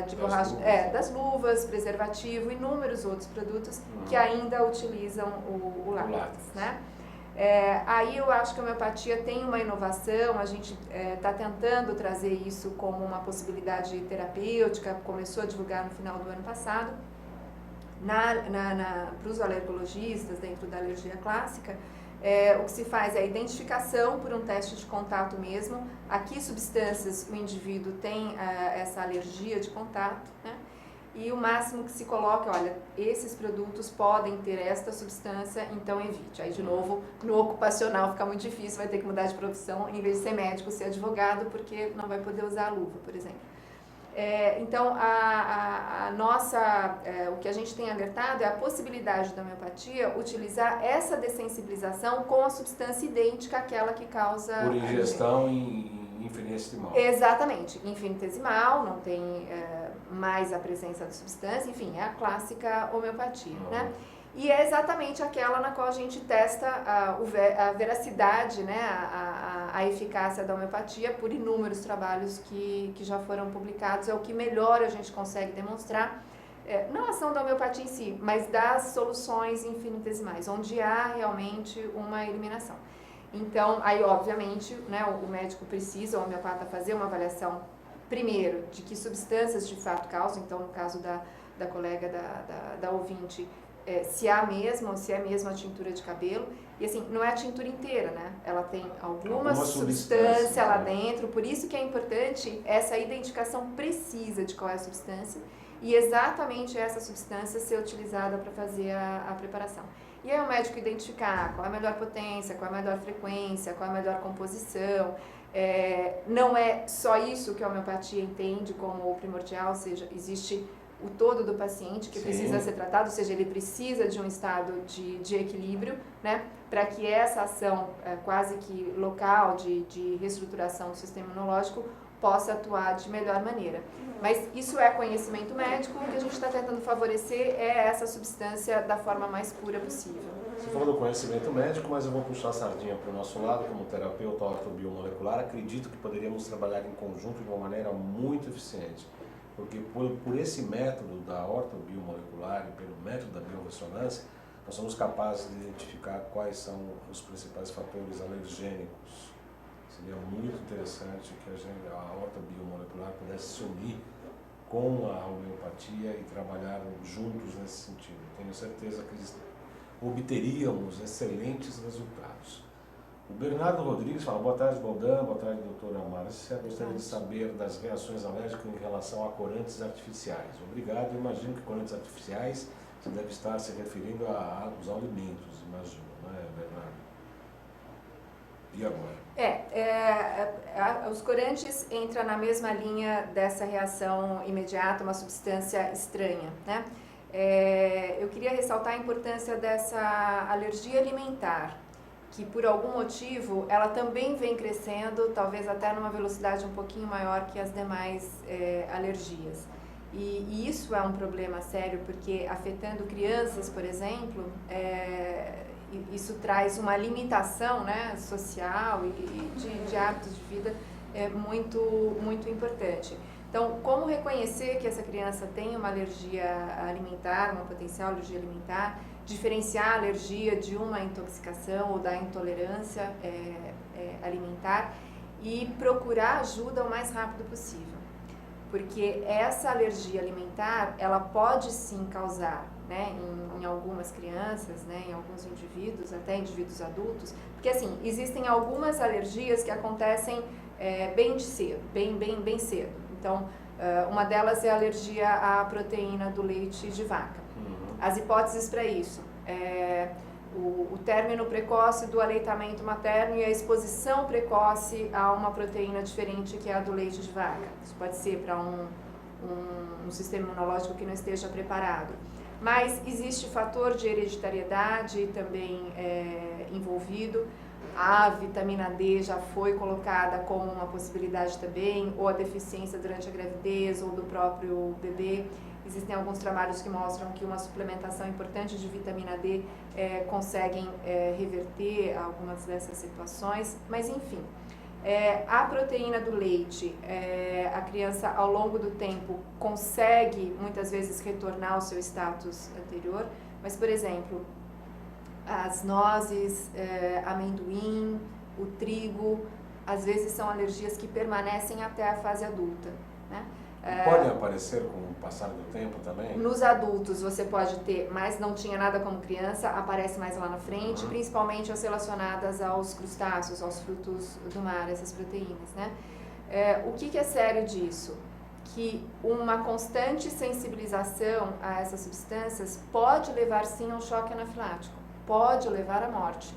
de borracha, das luvas, preservativo e inúmeros outros produtos que ainda utilizam o látex, né? Aí eu acho que a homeopatia tem uma inovação, a gente está tentando trazer isso como uma possibilidade terapêutica, começou a divulgar no final do ano passado, para os alergologistas dentro da alergia clássica. O que se faz é a identificação por um teste de contato mesmo, a que substâncias o indivíduo tem essa alergia de contato, né? E o máximo que se coloca, olha, esses produtos podem ter esta substância, então evite. Aí, de novo, no ocupacional fica muito difícil, vai ter que mudar de profissão, em vez de ser médico, ser advogado, porque não vai poder usar a luva, por exemplo. Então, o que a gente tem alertado é a possibilidade da homeopatia utilizar essa dessensibilização com a substância idêntica àquela que causa... Por ingestão infinitesimal. Exatamente, infinitesimal, não tem mais a presença da substância, enfim, é a clássica homeopatia, né? E é exatamente aquela na qual a gente testa a veracidade, né, a eficácia da homeopatia por inúmeros trabalhos que já foram publicados. É o que melhor a gente consegue demonstrar, não a ação da homeopatia em si, mas das soluções infinitesimais, onde há realmente uma eliminação. Então, aí obviamente, né, o médico precisa, o homeopata, fazer uma avaliação, primeiro, de que substâncias de fato causam. Então, no caso da colega da ouvinte, se há mesmo, se é mesmo a tintura de cabelo. E assim, não é a tintura inteira, né? Ela tem alguma substância lá dentro, por isso que é importante essa identificação precisa de qual é a substância e exatamente essa substância ser utilizada para fazer a preparação. E aí o médico identificar qual é a melhor potência, qual é a melhor frequência, qual é a melhor composição. Não é só isso que a homeopatia entende como o primordial, ou seja, existe o todo do paciente que precisa ser tratado, ou seja, ele precisa de um estado de equilíbrio, né, para que essa ação quase que local de reestruturação do sistema imunológico possa atuar de melhor maneira. Mas isso é conhecimento médico, o que a gente está tentando favorecer é essa substância da forma mais pura possível. Você falou do conhecimento médico, mas eu vou puxar a sardinha para o nosso lado, como terapeuta ortobiomolecular. Acredito que poderíamos trabalhar em conjunto de uma maneira muito eficiente, porque por esse método da ortobiomolecular e pelo método da biorressonância, nós somos capazes de identificar quais são os principais fatores alergênicos. Seria muito interessante que a ortobiomolecular pudesse se unir com a homeopatia e trabalhar juntos nesse sentido. Tenho certeza que obteríamos excelentes resultados. O Bernardo Rodrigues fala: boa tarde, Baldan, boa tarde, doutora Márcia. Gostaria de saber das reações alérgicas em relação a corantes artificiais. Obrigado. Eu imagino que corantes artificiais você deve estar se referindo aos alimentos, imagino, não é, Bernardo? E agora? Os corantes entram na mesma linha dessa reação imediata, uma substância estranha, né? Eu queria ressaltar a importância dessa alergia alimentar, que por algum motivo ela também vem crescendo, talvez até numa velocidade um pouquinho maior que as demais alergias. E isso é um problema sério, porque afetando crianças, por exemplo, isso traz uma limitação, né, social e de hábitos de vida muito, muito importante. Então, como reconhecer que essa criança tem uma alergia alimentar, uma potencial alergia alimentar, diferenciar a alergia de uma intoxicação ou da intolerância alimentar e procurar ajuda o mais rápido possível. porque essa alergia alimentar, ela pode sim causar, né, em algumas crianças, né, em alguns indivíduos, até indivíduos adultos, porque assim, existem algumas alergias que acontecem bem de cedo, bem cedo. Então, uma delas é a alergia à proteína do leite de vaca. As hipóteses para isso o término precoce do aleitamento materno e a exposição precoce a uma proteína diferente que é a do leite de vaca. Isso pode ser para um sistema imunológico que não esteja preparado. Mas existe fator de hereditariedade também envolvido. A vitamina D já foi colocada como uma possibilidade também, ou a deficiência durante a gravidez ou do próprio bebê. Existem alguns trabalhos que mostram que uma suplementação importante de vitamina D conseguem reverter algumas dessas situações, mas enfim. A proteína do leite, a criança ao longo do tempo consegue muitas vezes retornar ao seu status anterior, mas por exemplo, as nozes, amendoim, o trigo, às vezes são alergias que permanecem até a fase adulta, né? Podem aparecer com o passar do tempo também? Nos adultos você pode ter, mas não tinha nada como criança, aparece mais lá na frente, principalmente as relacionadas aos crustáceos, aos frutos do mar, essas proteínas, né? O que é sério disso? Que uma constante sensibilização a essas substâncias pode levar sim a um choque anafilático, pode levar à morte.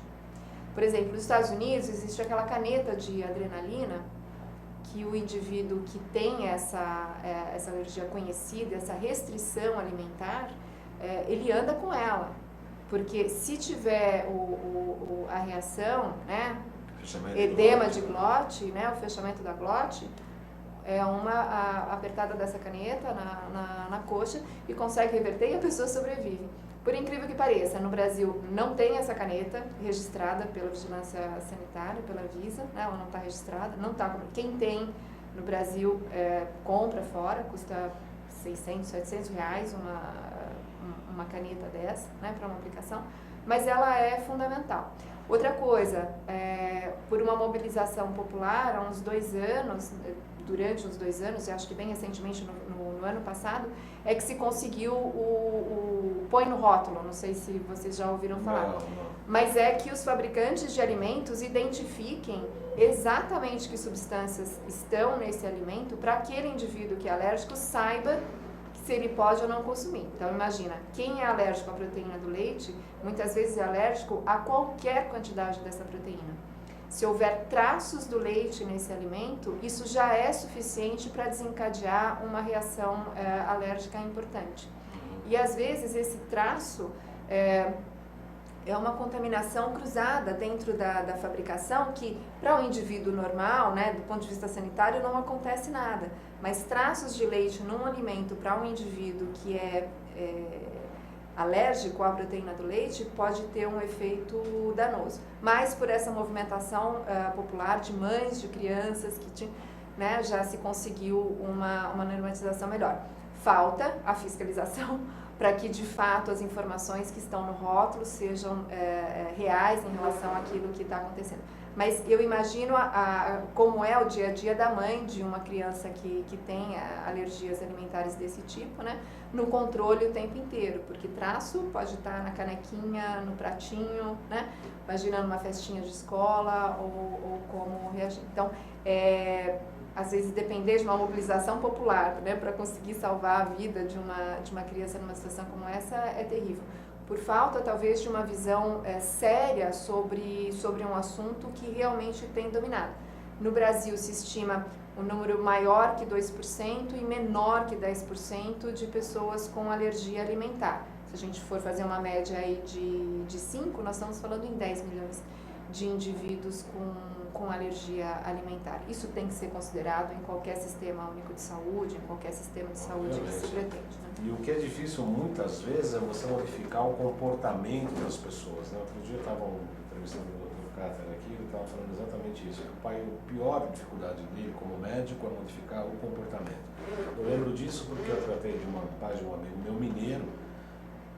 Por exemplo, nos Estados Unidos existe aquela caneta de adrenalina que o indivíduo que tem essa alergia conhecida, essa restrição alimentar, ele anda com ela. Porque se tiver a reação, né, edema de glote, né, o fechamento da glote, é uma apertada dessa caneta na coxa e consegue reverter e a pessoa sobrevive. Por incrível que pareça, no Brasil não tem essa caneta registrada pela Vigilância Sanitária, pela Anvisa, né? Ela não está registrada, não está. Quem tem no Brasil compra fora, custa 600, 700 reais uma caneta dessa, né, para uma aplicação, mas ela é fundamental. Outra coisa, por uma mobilização popular, há uns 2 anos, durante uns 2 anos, eu acho que bem recentemente, no ano passado, é que se conseguiu o põe no rótulo, não sei se vocês já ouviram falar. Não. Mas é que os fabricantes de alimentos identifiquem exatamente que substâncias estão nesse alimento para aquele indivíduo que é alérgico saiba se ele pode ou não consumir. Então imagina, quem é alérgico à proteína do leite, muitas vezes é alérgico a qualquer quantidade dessa proteína. Se houver traços do leite nesse alimento, isso já é suficiente para desencadear uma reação alérgica importante. E às vezes esse traço é uma contaminação cruzada dentro da fabricação que para um indivíduo normal, né, do ponto de vista sanitário, não acontece nada. Mas traços de leite num alimento para um indivíduo que é alérgico à proteína do leite pode ter um efeito danoso. Mas por essa movimentação popular de mães, de crianças, que né, já se conseguiu uma normatização melhor. Falta a fiscalização para que de fato as informações que estão no rótulo sejam reais em relação àquilo que está acontecendo. Mas eu imagino como é o dia a dia da mãe de uma criança que tem alergias alimentares desse tipo, né? No controle o tempo inteiro, porque traço pode estar na canequinha, no pratinho, né? Imagina numa festinha de escola ou como reagir. Então, às vezes depender de uma mobilização popular, né, para conseguir salvar a vida de uma criança numa situação como essa é terrível. Por falta, talvez, de uma visão séria sobre um assunto que realmente tem dominado. No Brasil, se estima um número maior que 2% e menor que 10% de pessoas com alergia alimentar. Se a gente for fazer uma média aí de 5, nós estamos falando em 10 milhões de indivíduos com alergia alimentar. Isso tem que ser considerado em qualquer sistema único de saúde, em qualquer sistema de saúde que se pretende. Né? E o que é difícil muitas vezes é você modificar o comportamento das pessoas. Né? Outro dia eu estava entrevistando o Dr. Cáter aqui, ele estava falando exatamente isso, que a pior dificuldade dele como médico é modificar o comportamento. Eu lembro disso porque eu tratei de um amigo meu mineiro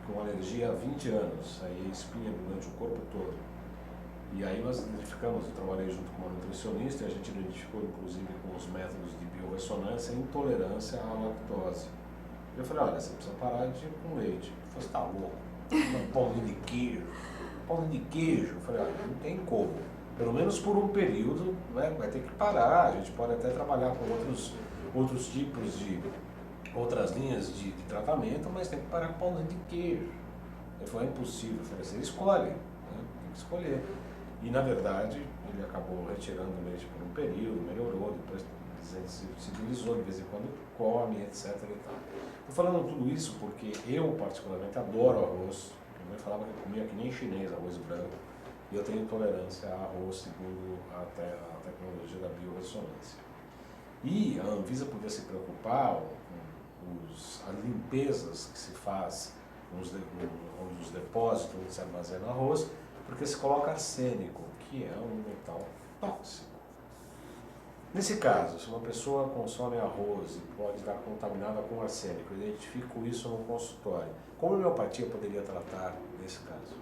com alergia há 20 anos, aí espinha durante o corpo todo. E aí nós identificamos, eu trabalhei junto com uma nutricionista e a gente identificou, inclusive, com os métodos de biorressonância, a intolerância à lactose. Eu falei, olha, você precisa parar de ir com leite. Ele falou, você tá louco? Um pãozinho de queijo. Pãozinho de queijo. Eu falei, olha, não tem como. Pelo menos por um período, né, vai ter que parar. A gente pode até trabalhar com outros tipos de, outras linhas de tratamento, mas tem que parar com pãozinho de queijo. Ele falou, é impossível. Eu falei, você escolhe, né? Tem que escolher. E na verdade, ele acabou retirando o leite por um período, melhorou, depois se civilizou, de vez em quando come, etc. E tal. Estou falando tudo isso porque eu, particularmente, adoro arroz. Minha mãe falava que eu comia que nem chinês, arroz branco. E eu tenho intolerância a arroz, segundo a tecnologia da biorressonância. E a Anvisa podia se preocupar com as limpezas que se faz nos depósitos onde se armazena arroz, porque se coloca arsênico, que é um metal tóxico. Nesse caso, se uma pessoa consome arroz e pode estar contaminada com arsênico, eu identifico isso no consultório, como a homeopatia poderia tratar nesse caso?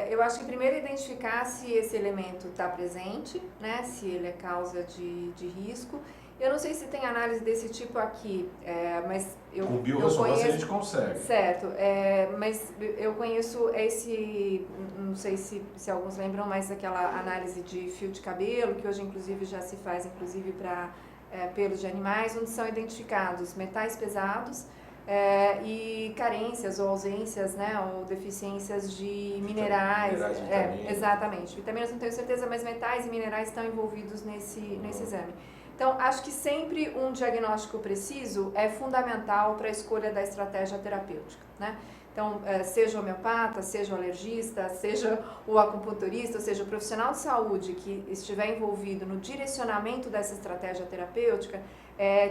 Eu acho que primeiro identificar se esse elemento está presente, né, se ele é causa de risco. Eu não sei se tem análise desse tipo aqui, mas com biorressonância a gente consegue. Certo, mas eu conheço não sei se alguns lembram, mas aquela análise de fio de cabelo, que hoje inclusive já se faz inclusive para pelos de animais, onde são identificados metais pesados e carências ou ausências, né, ou deficiências de minerais. Vitaminas. Exatamente, vitaminas não tenho certeza, mas metais e minerais estão envolvidos nesse exame. Então, acho que sempre um diagnóstico preciso é fundamental para a escolha da estratégia terapêutica, né? Então, seja o homeopata, seja o alergista, seja o acupunturista, ou seja, o profissional de saúde que estiver envolvido no direcionamento dessa estratégia terapêutica,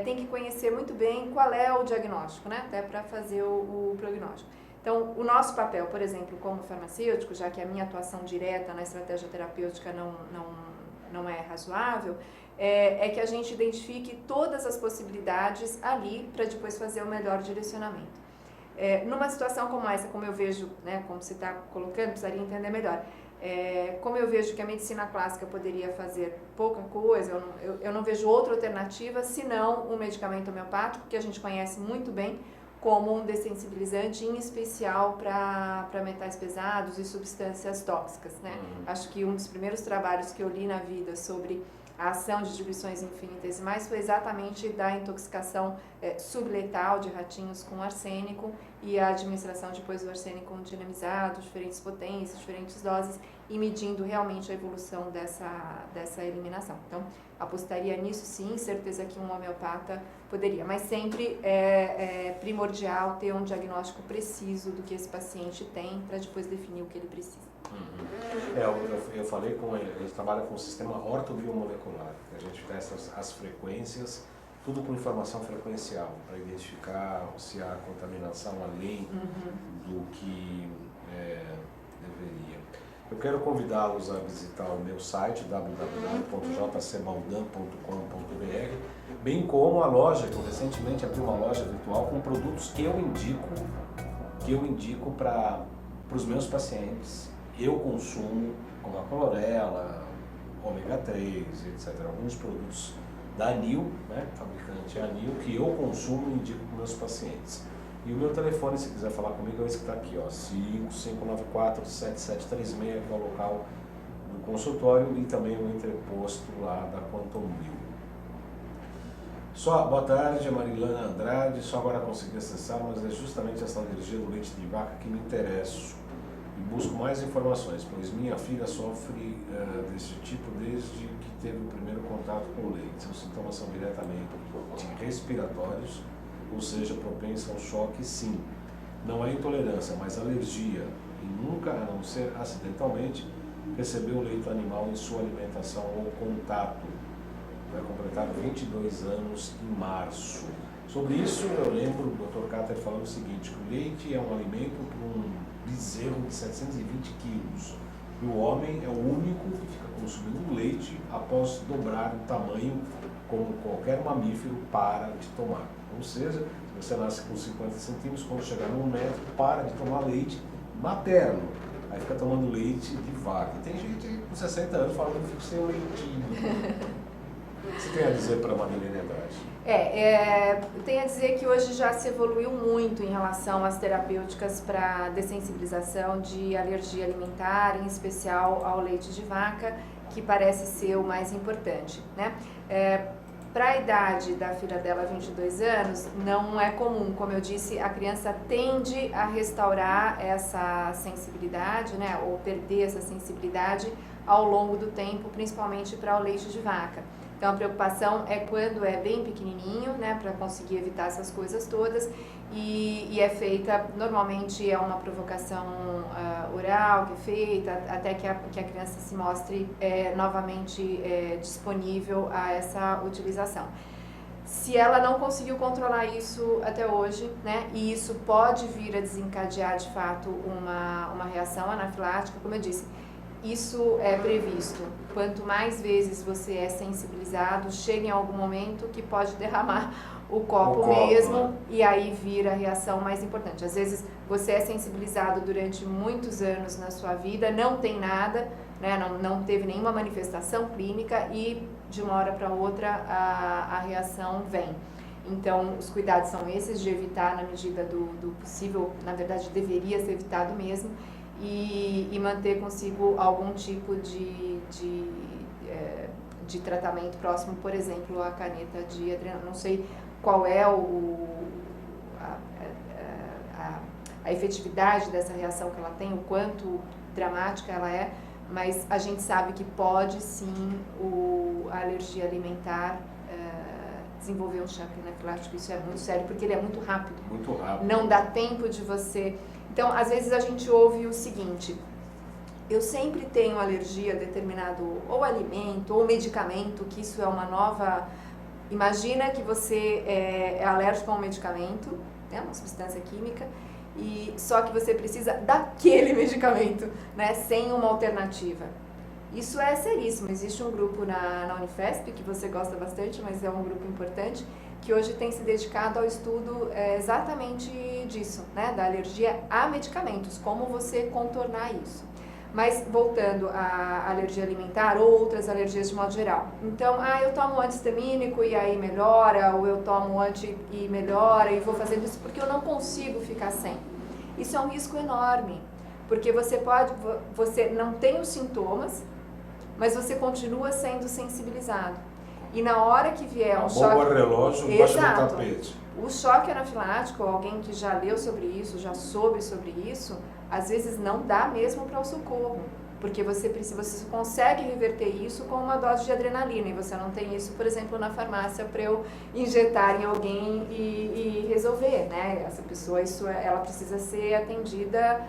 tem que conhecer muito bem qual é o diagnóstico, né? Até para fazer o prognóstico. Então, o nosso papel, por exemplo, como farmacêutico, já que a minha atuação direta na estratégia terapêutica não é razoável, é que a gente identifique todas as possibilidades ali para depois fazer o melhor direcionamento. Numa situação como essa, como eu vejo, né, como você está colocando, precisaria entender melhor. Como eu vejo que a medicina clássica poderia fazer pouca coisa, eu não vejo outra alternativa senão um medicamento homeopático, que a gente conhece muito bem como um dessensibilizante, em especial para metais pesados e substâncias tóxicas, né? Acho que um dos primeiros trabalhos que eu li na vida sobre a ação de distribuições infinitesimais foi exatamente da intoxicação subletal de ratinhos com arsênico e a administração depois do arsênico dinamizado, diferentes potências, diferentes doses, e medindo realmente a evolução dessa eliminação. Então, apostaria nisso sim, certeza que um homeopata poderia, mas sempre é primordial ter um diagnóstico preciso do que esse paciente tem para depois definir o que ele precisa. Eu falei com ele, a gente trabalha com o sistema ortobiomolecular, a gente testa as frequências, tudo com informação frequencial, para identificar se há contaminação além do que deveria. Eu quero convidá-los a visitar o meu site, www.jcmaldan.com.br, bem como a loja, que eu recentemente abri uma loja virtual com produtos que eu indico para os meus pacientes. Eu consumo, como a clorela, ômega 3, etc. Alguns produtos da Anil, né, fabricante Anil, que eu consumo e indico para meus pacientes. E o meu telefone, se quiser falar comigo, é esse que está aqui, ó, 5594-7736, que é o local do consultório, e também o entreposto lá da Quantum Bio. Boa tarde, Marilana Andrade, só agora consegui acessar, mas é justamente essa alergia do leite de vaca que me interesso. E busco mais informações, pois minha filha sofre desse tipo desde que teve o primeiro contato com o leite. Seus sintomas são diretamente respiratórios, ou seja, propensa ao choque, sim. Não é intolerância, mas alergia. E nunca, a não ser acidentalmente, recebeu leite animal em sua alimentação ou contato. Vai completar 22 anos em março. Sobre isso, eu lembro o Dr. Cáter falando o seguinte, que o leite é um alimento para um bezerro de 720 quilos. E o homem é o único que fica consumindo leite após dobrar o tamanho, como qualquer mamífero para de tomar. Ou seja, se você nasce com 50 centímetros, quando chegar no 1 metro, para de tomar leite materno. aí fica tomando leite de vaca. E tem gente com 60 anos falando que fica sem o leitinho. O que você tem a dizer para a Marilene Andrade? Tenho a dizer que hoje já se evoluiu muito em relação às terapêuticas para dessensibilização de alergia alimentar, em especial ao leite de vaca, que parece ser o mais importante, né? Para a idade da filha dela, 22 anos, não é comum. Como eu disse, a criança tende a restaurar essa sensibilidade, né, ou perder essa sensibilidade ao longo do tempo, principalmente para o leite de vaca. Então, a preocupação é quando é bem pequenininho, né, para conseguir evitar essas coisas todas, e é feita, normalmente é uma provocação oral que é feita, até que a criança se mostre novamente disponível a essa utilização. Se ela não conseguiu controlar isso até hoje, né, e isso pode vir a desencadear de fato uma reação anafilática, como eu disse, isso é previsto. Quanto mais vezes você é sensibilizado, chega em algum momento que pode derramar o copo mesmo, né? E aí vira a reação mais importante. Às vezes você é sensibilizado durante muitos anos na sua vida, não tem nada, né? Não teve nenhuma manifestação clínica e de uma hora para outra a reação vem. Então, os cuidados são esses, de evitar na medida do possível, na verdade deveria ser evitado mesmo, e manter consigo algum tipo de tratamento próximo, por exemplo, a caneta de adrenalina. Não sei qual é a efetividade dessa reação que ela tem, o quanto dramática ela é, mas a gente sabe que pode sim a alergia alimentar desenvolver um choque anafilático. Isso é muito sério, porque ele é muito rápido. Muito rápido. Não dá tempo de você... Então, às vezes a gente ouve o seguinte: eu sempre tenho alergia a determinado ou alimento ou medicamento, que isso é uma nova... Imagina que você é alérgico a um medicamento, né, uma substância química, e só que você precisa daquele medicamento, né, sem uma alternativa. Isso é seríssimo. Existe um grupo na Unifesp, que você gosta bastante, mas é um grupo importante, que hoje tem se dedicado ao estudo exatamente disso, né, da alergia a medicamentos, como você contornar isso. Mas voltando à alergia alimentar ou outras alergias de modo geral. Então, eu tomo antihistamínico e aí melhora, ou eu tomo anti e melhora, e vou fazendo isso porque eu não consigo ficar sem. Isso é um risco enorme, porque você não tem os sintomas, mas você continua sendo sensibilizado. E na hora que vier um choque... Bomba relógio embaixo do tapete. O choque anafilático, alguém que já leu sobre isso, já soube sobre isso, às vezes não dá mesmo para o socorro, porque você consegue reverter isso com uma dose de adrenalina, e você não tem isso, por exemplo, na farmácia para eu injetar em alguém e resolver, né? Essa pessoa, ela precisa ser atendida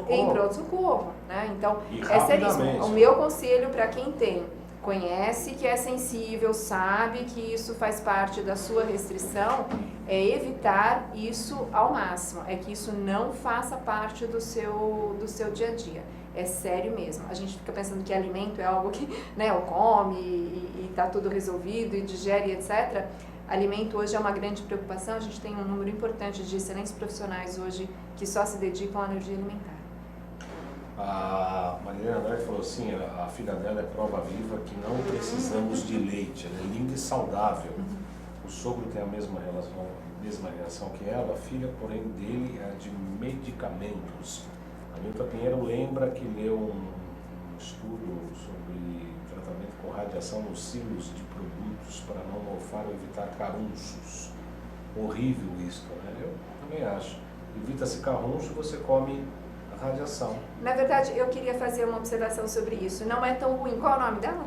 em pronto-socorro, né? Então, é seríssimo. O meu conselho para quem conhece que é sensível, sabe que isso faz parte da sua restrição, é evitar isso ao máximo, é que isso não faça parte do seu dia a dia. É sério mesmo. A gente fica pensando que alimento é algo que, né, eu come e tá tudo resolvido e digere, etc. Alimento hoje é uma grande preocupação. A gente tem um número importante de excelentes profissionais hoje que só se dedicam à alergia alimentar. A Marilene Andrade falou assim, a filha dela é prova viva que não precisamos de leite, ela é linda e saudável. O sogro tem a mesma reação que ela, a filha, porém, dele é de medicamentos. A Nilta Pinheiro lembra que leu um estudo sobre tratamento com radiação nos silos de produtos para não mofar ou evitar carunchos. Horrível isso, né? Eu também acho. Evita-se caruncho, você come radiação. Na verdade, eu queria fazer uma observação sobre isso. Não é tão ruim. Qual é o nome dela?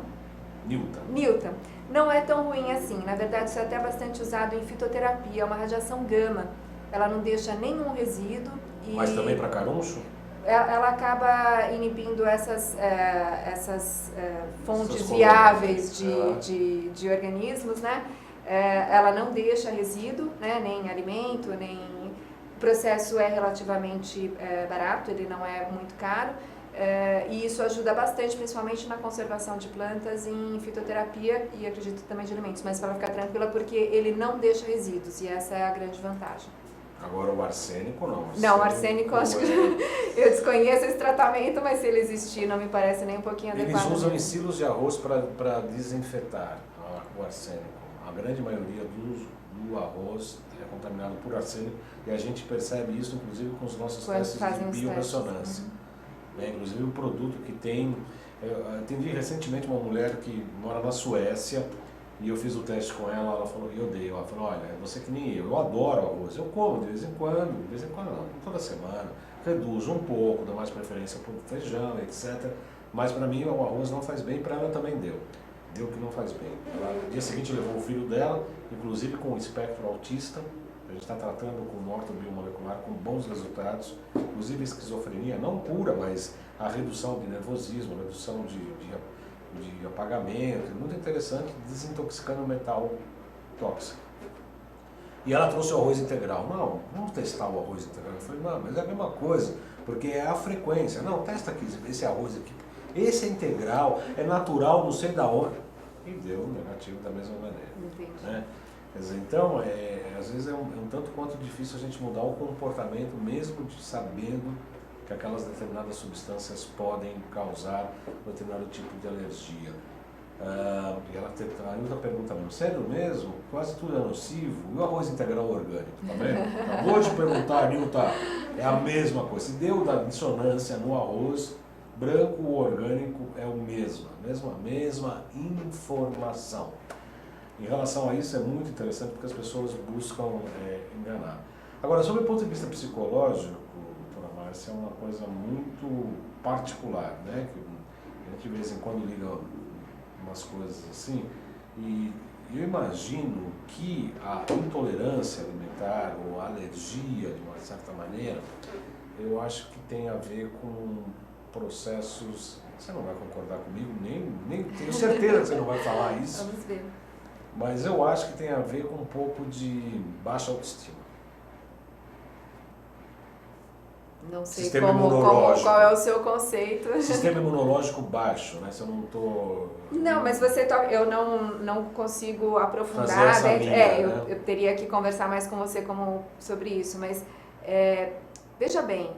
Nilta. Não é tão ruim assim. Na verdade, isso é até bastante usado em fitoterapia. É uma radiação gama. Ela não deixa nenhum resíduo. Mas também para caruncho? Ela acaba inibindo essas fontes viáveis de organismos, né? Ela não deixa resíduo, né? Nem alimento, nem... O processo é relativamente barato, ele não é muito caro, e isso ajuda bastante, principalmente na conservação de plantas em fitoterapia e acredito também de alimentos, mas para ficar tranquila porque ele não deixa resíduos e essa é a grande vantagem. Agora o arsênico não. Não, o arsênico acho que eu desconheço esse tratamento, mas se ele existir não me parece nem um pouquinho adequado. Eles usam em silos de arroz para desinfetar o arsênico. A grande maioria do arroz é contaminado por arsênico e a gente percebe isso inclusive com os nossos testes de biorressonância. Inclusive o produto que tem... Eu atendi recentemente uma mulher que mora na Suécia e eu fiz o teste com ela, ela falou, eu dei, ela falou, olha, você que nem eu adoro arroz, eu como de vez em quando não, toda semana, reduzo um pouco, dou mais preferência para o feijão, etc. Mas para mim o arroz não faz bem, para ela também deu que não faz bem. Ela, no dia seguinte levou o filho dela, inclusive com o espectro autista, a gente está tratando com ortobiomolecular com bons resultados, inclusive esquizofrenia, não cura, mas a redução de nervosismo, a redução de apagamento, muito interessante, desintoxicando o metal tóxico. E ela trouxe o arroz integral. Não, vamos testar o arroz integral. Eu falei, não, mas é a mesma coisa, porque é a frequência. Não, testa aqui, esse arroz aqui. Esse é integral, é natural, não sei da onde. E deu negativo da mesma maneira. Entendi. Né? Quer dizer, então, às vezes é um tanto quanto difícil a gente mudar o comportamento, mesmo sabendo que aquelas determinadas substâncias podem causar determinado tipo de alergia. E ela tem outra pergunta mesmo, sério mesmo? Quase tudo é nocivo? E o arroz integral orgânico, tá vendo? Acabou de perguntar, Nilton, é a mesma coisa. Se deu da dissonância no arroz branco ou orgânico, é o mesmo, a mesma informação. Em relação a isso é muito interessante porque as pessoas buscam enganar. Agora, sobre o ponto de vista psicológico, essa é uma coisa muito particular, né? Que a gente de vez em quando liga umas coisas assim, e eu imagino que a intolerância alimentar ou a alergia, de uma certa maneira, eu acho que tem a ver com processos, você não vai concordar comigo, nem tenho certeza que você não vai falar isso. Vamos ver. Mas eu acho que tem a ver com um pouco de baixa autoestima. Não sei qual é o seu conceito. Sistema imunológico baixo, né? Se eu não estou... Não, mas eu não consigo aprofundar. Essa linha, né? Eu teria que conversar mais com você sobre isso, mas veja bem,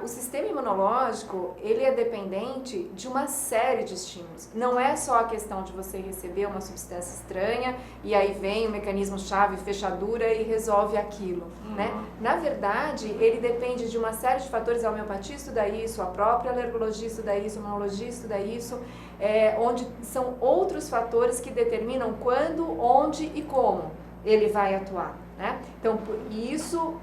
o sistema imunológico, ele é dependente de uma série de estímulos. Não é só a questão de você receber uma substância estranha e aí vem o mecanismo-chave, fechadura e resolve aquilo, né? Na verdade, ele depende de uma série de fatores. A homeopatia estuda isso, a própria alergologia estuda isso, a imunologia estuda isso, onde são outros fatores que determinam quando, onde e como ele vai atuar. Né? Então, isso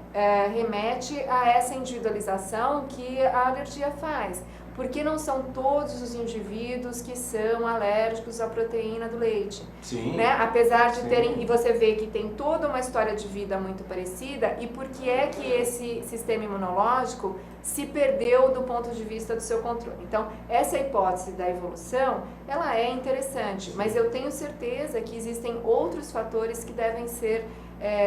remete a essa individualização que a alergia faz, porque não são todos os indivíduos que são alérgicos à proteína do leite. Sim. Né? Apesar de terem, e você vê que tem toda uma história de vida muito parecida, e por que é que esse sistema imunológico se perdeu do ponto de vista do seu controle. Então, essa hipótese da evolução, ela é interessante, mas eu tenho certeza que existem outros fatores que devem ser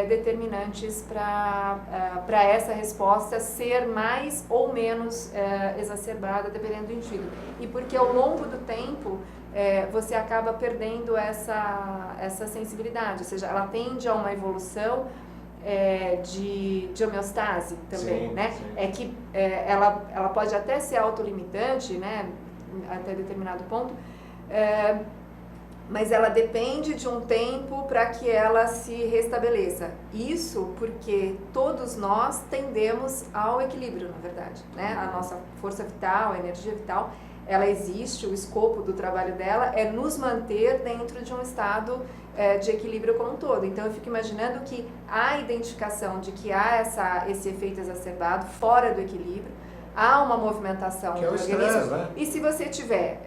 determinantes para essa resposta ser mais ou menos exacerbada, dependendo do indivíduo. E porque ao longo do tempo, você acaba perdendo essa sensibilidade, ou seja, ela tende a uma evolução de homeostase também, sim, né? Sim. É que ela pode até ser autolimitante, né? Até determinado ponto, mas ela depende de um tempo para que ela se restabeleça. Isso porque todos nós tendemos ao equilíbrio, na verdade, né? A nossa força vital, a energia vital, ela existe, o escopo do trabalho dela é nos manter dentro de um estado de equilíbrio como um todo. Então eu fico imaginando que a identificação de que há esse efeito exacerbado fora do equilíbrio, há uma movimentação do organismo, né? E se você tiver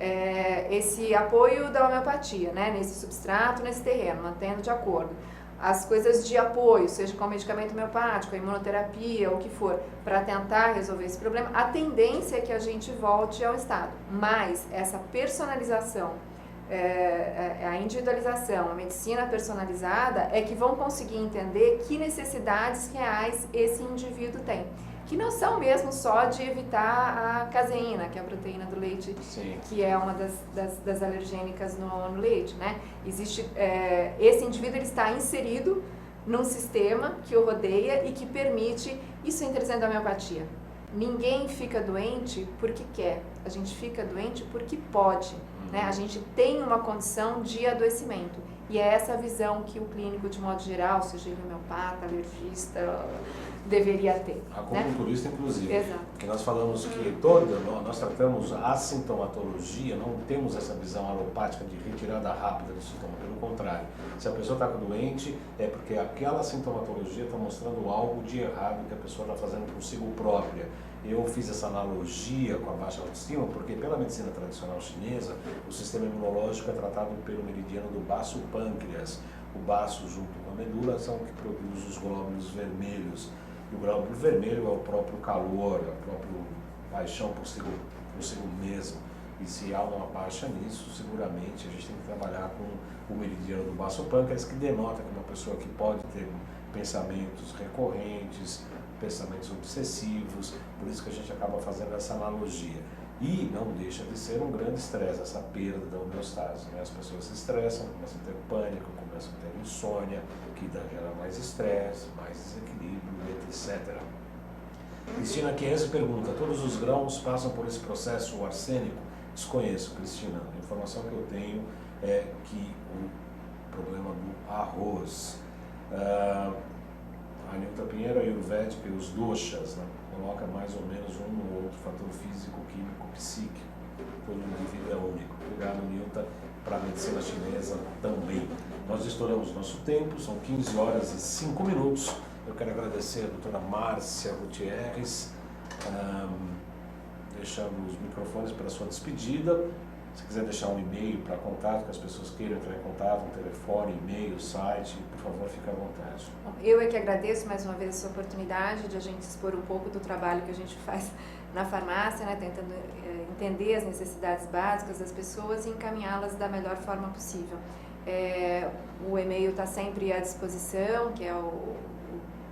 esse apoio da homeopatia, né, nesse substrato, nesse terreno, mantendo de acordo, as coisas de apoio, seja com medicamento homeopático, a imunoterapia, o que for, para tentar resolver esse problema, a tendência é que a gente volte ao estado. Mas essa personalização, a individualização, a medicina personalizada é que vão conseguir entender que necessidades reais esse indivíduo tem. Que não são mesmo só de evitar a caseína, que é a proteína do leite, Sim. que é uma das alergênicas no leite, né? Existe, esse indivíduo ele está inserido num sistema que o rodeia e que permite, isso é interessante da homeopatia. Ninguém fica doente porque quer, a gente fica doente porque pode, né? A gente tem uma condição de adoecimento. E é essa visão que o clínico, de modo geral, seja ele homeopata, alergista, deveria ter. A acupunturista, né? Inclusive. Exato. Porque nós falamos que nós tratamos a sintomatologia, não temos essa visão alopática de retirada rápida do sintoma, pelo contrário. Se a pessoa está doente, é porque aquela sintomatologia está mostrando algo de errado que a pessoa está fazendo consigo própria. Eu fiz essa analogia com a baixa autoestima, porque pela medicina tradicional chinesa, o sistema imunológico é tratado pelo meridiano do baço pâncreas. O baço, junto com a medula, são o que produz os glóbulos vermelhos. E o glóbulo vermelho é o próprio calor, é a própria paixão por si mesmo. E se há uma baixa nisso, seguramente a gente tem que trabalhar com o meridiano do baço pâncreas, que denota que uma pessoa que pode ter pensamentos recorrentes, pensamentos obsessivos, por isso que a gente acaba fazendo essa analogia. E não deixa de ser um grande estresse, essa perda da homeostase, né? As pessoas se estressam, começam a ter pânico, começam a ter insônia, que gera mais estresse, mais desequilíbrio, etc. Cristina Chiesa pergunta, todos os grãos passam por esse processo arsênico? Desconheço, Cristina. A informação que eu tenho é que o problema do arroz. A Nilta Pinheiro, a Ayurvédica e os doshas, né? Coloca mais ou menos um ou outro fator físico, químico, psíquico. Todo indivíduo é único. Obrigado, Nilta, para a medicina chinesa também. Nós estouramos nosso tempo, são 15 horas e 5 minutos. Eu quero agradecer a doutora Márcia Gutierrez, deixando os microfones para a sua despedida. Se quiser deixar um e-mail para contato, que as pessoas queiram entrar em contato, um telefone, e-mail, site, por favor, fique à vontade. Bom, eu é que agradeço mais uma vez essa oportunidade de a gente expor um pouco do trabalho que a gente faz na farmácia, né, tentando entender as necessidades básicas das pessoas e encaminhá-las da melhor forma possível. O e-mail está sempre à disposição, que é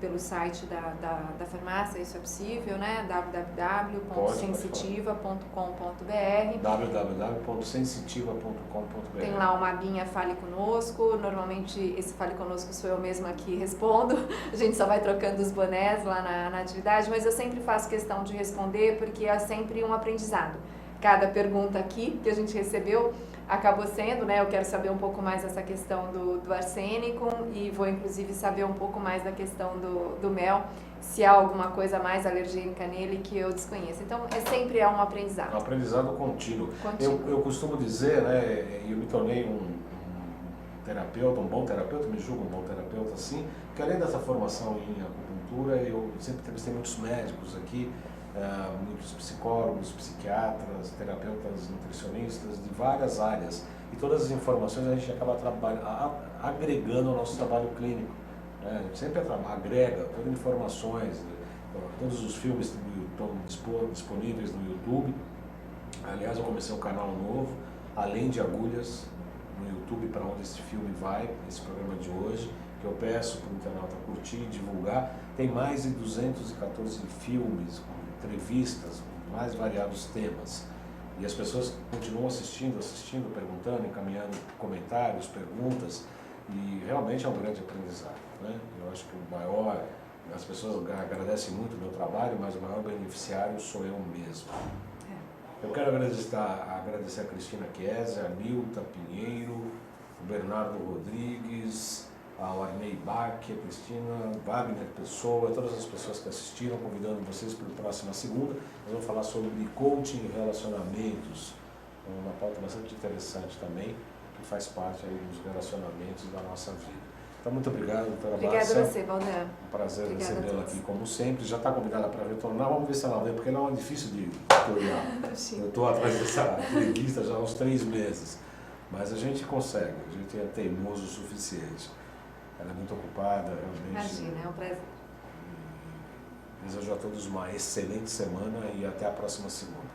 pelo site da farmácia, isso é possível, né? www.sensitiva.com.br www.sensitiva.com.br. Tem lá uma abinha Fale Conosco, normalmente esse Fale Conosco sou eu mesma que respondo, a gente só vai trocando os bonés lá na atividade, mas eu sempre faço questão de responder porque é sempre um aprendizado. Cada pergunta aqui que a gente recebeu acabou sendo, né? Eu quero saber um pouco mais dessa questão do arsênico e vou inclusive saber um pouco mais da questão do mel, se há alguma coisa mais alergênica nele que eu desconheço. Então, sempre é um aprendizado. Um aprendizado contínuo. Eu costumo dizer, né, eu me tornei um terapeuta, um bom terapeuta, me julgo um bom terapeuta assim, que além dessa formação em acupuntura, eu sempre entrevistei muitos médicos aqui, muitos psicólogos, psiquiatras, terapeutas nutricionistas de várias áreas, e todas as informações a gente acaba agregando ao nosso trabalho clínico, né? A gente sempre agrega todas as informações, todos os filmes estão disponíveis no YouTube. Aliás, eu comecei um canal novo, Além de Agulhas, no YouTube, para onde esse filme vai, esse programa de hoje, que eu peço para o internauta curtir e divulgar. Tem mais de 214 filmes, entrevistas, mais variados temas. E as pessoas continuam assistindo, perguntando, encaminhando comentários, perguntas, e realmente é um grande aprendizado, né? Eu acho que as pessoas agradecem muito o meu trabalho, mas o maior beneficiário sou eu mesmo. Eu quero agradecer a Cristina Chiesa, a Nilta Pinheiro, o Bernardo Rodrigues, ao Arnei Bach, a Cristina, Wagner Pessoa, todas as pessoas que assistiram, convidando vocês para a próxima segunda. Nós vamos falar sobre coaching e relacionamentos, uma pauta bastante interessante também, que faz parte aí dos relacionamentos da nossa vida. Então, muito obrigado, doutora Márcia. Obrigada a você, Valdan. Um prazer recebê-la aqui, como sempre. Já está convidada para retornar. Vamos ver se ela vem, porque ela é uma difícil de tutorial. Eu estou atrás dessa entrevista já há uns 3 meses. Mas a gente consegue, a gente é teimoso o suficiente. Ela é muito ocupada, realmente. Imagina, é um prazer. Desejo a todos uma excelente semana e até a próxima segunda.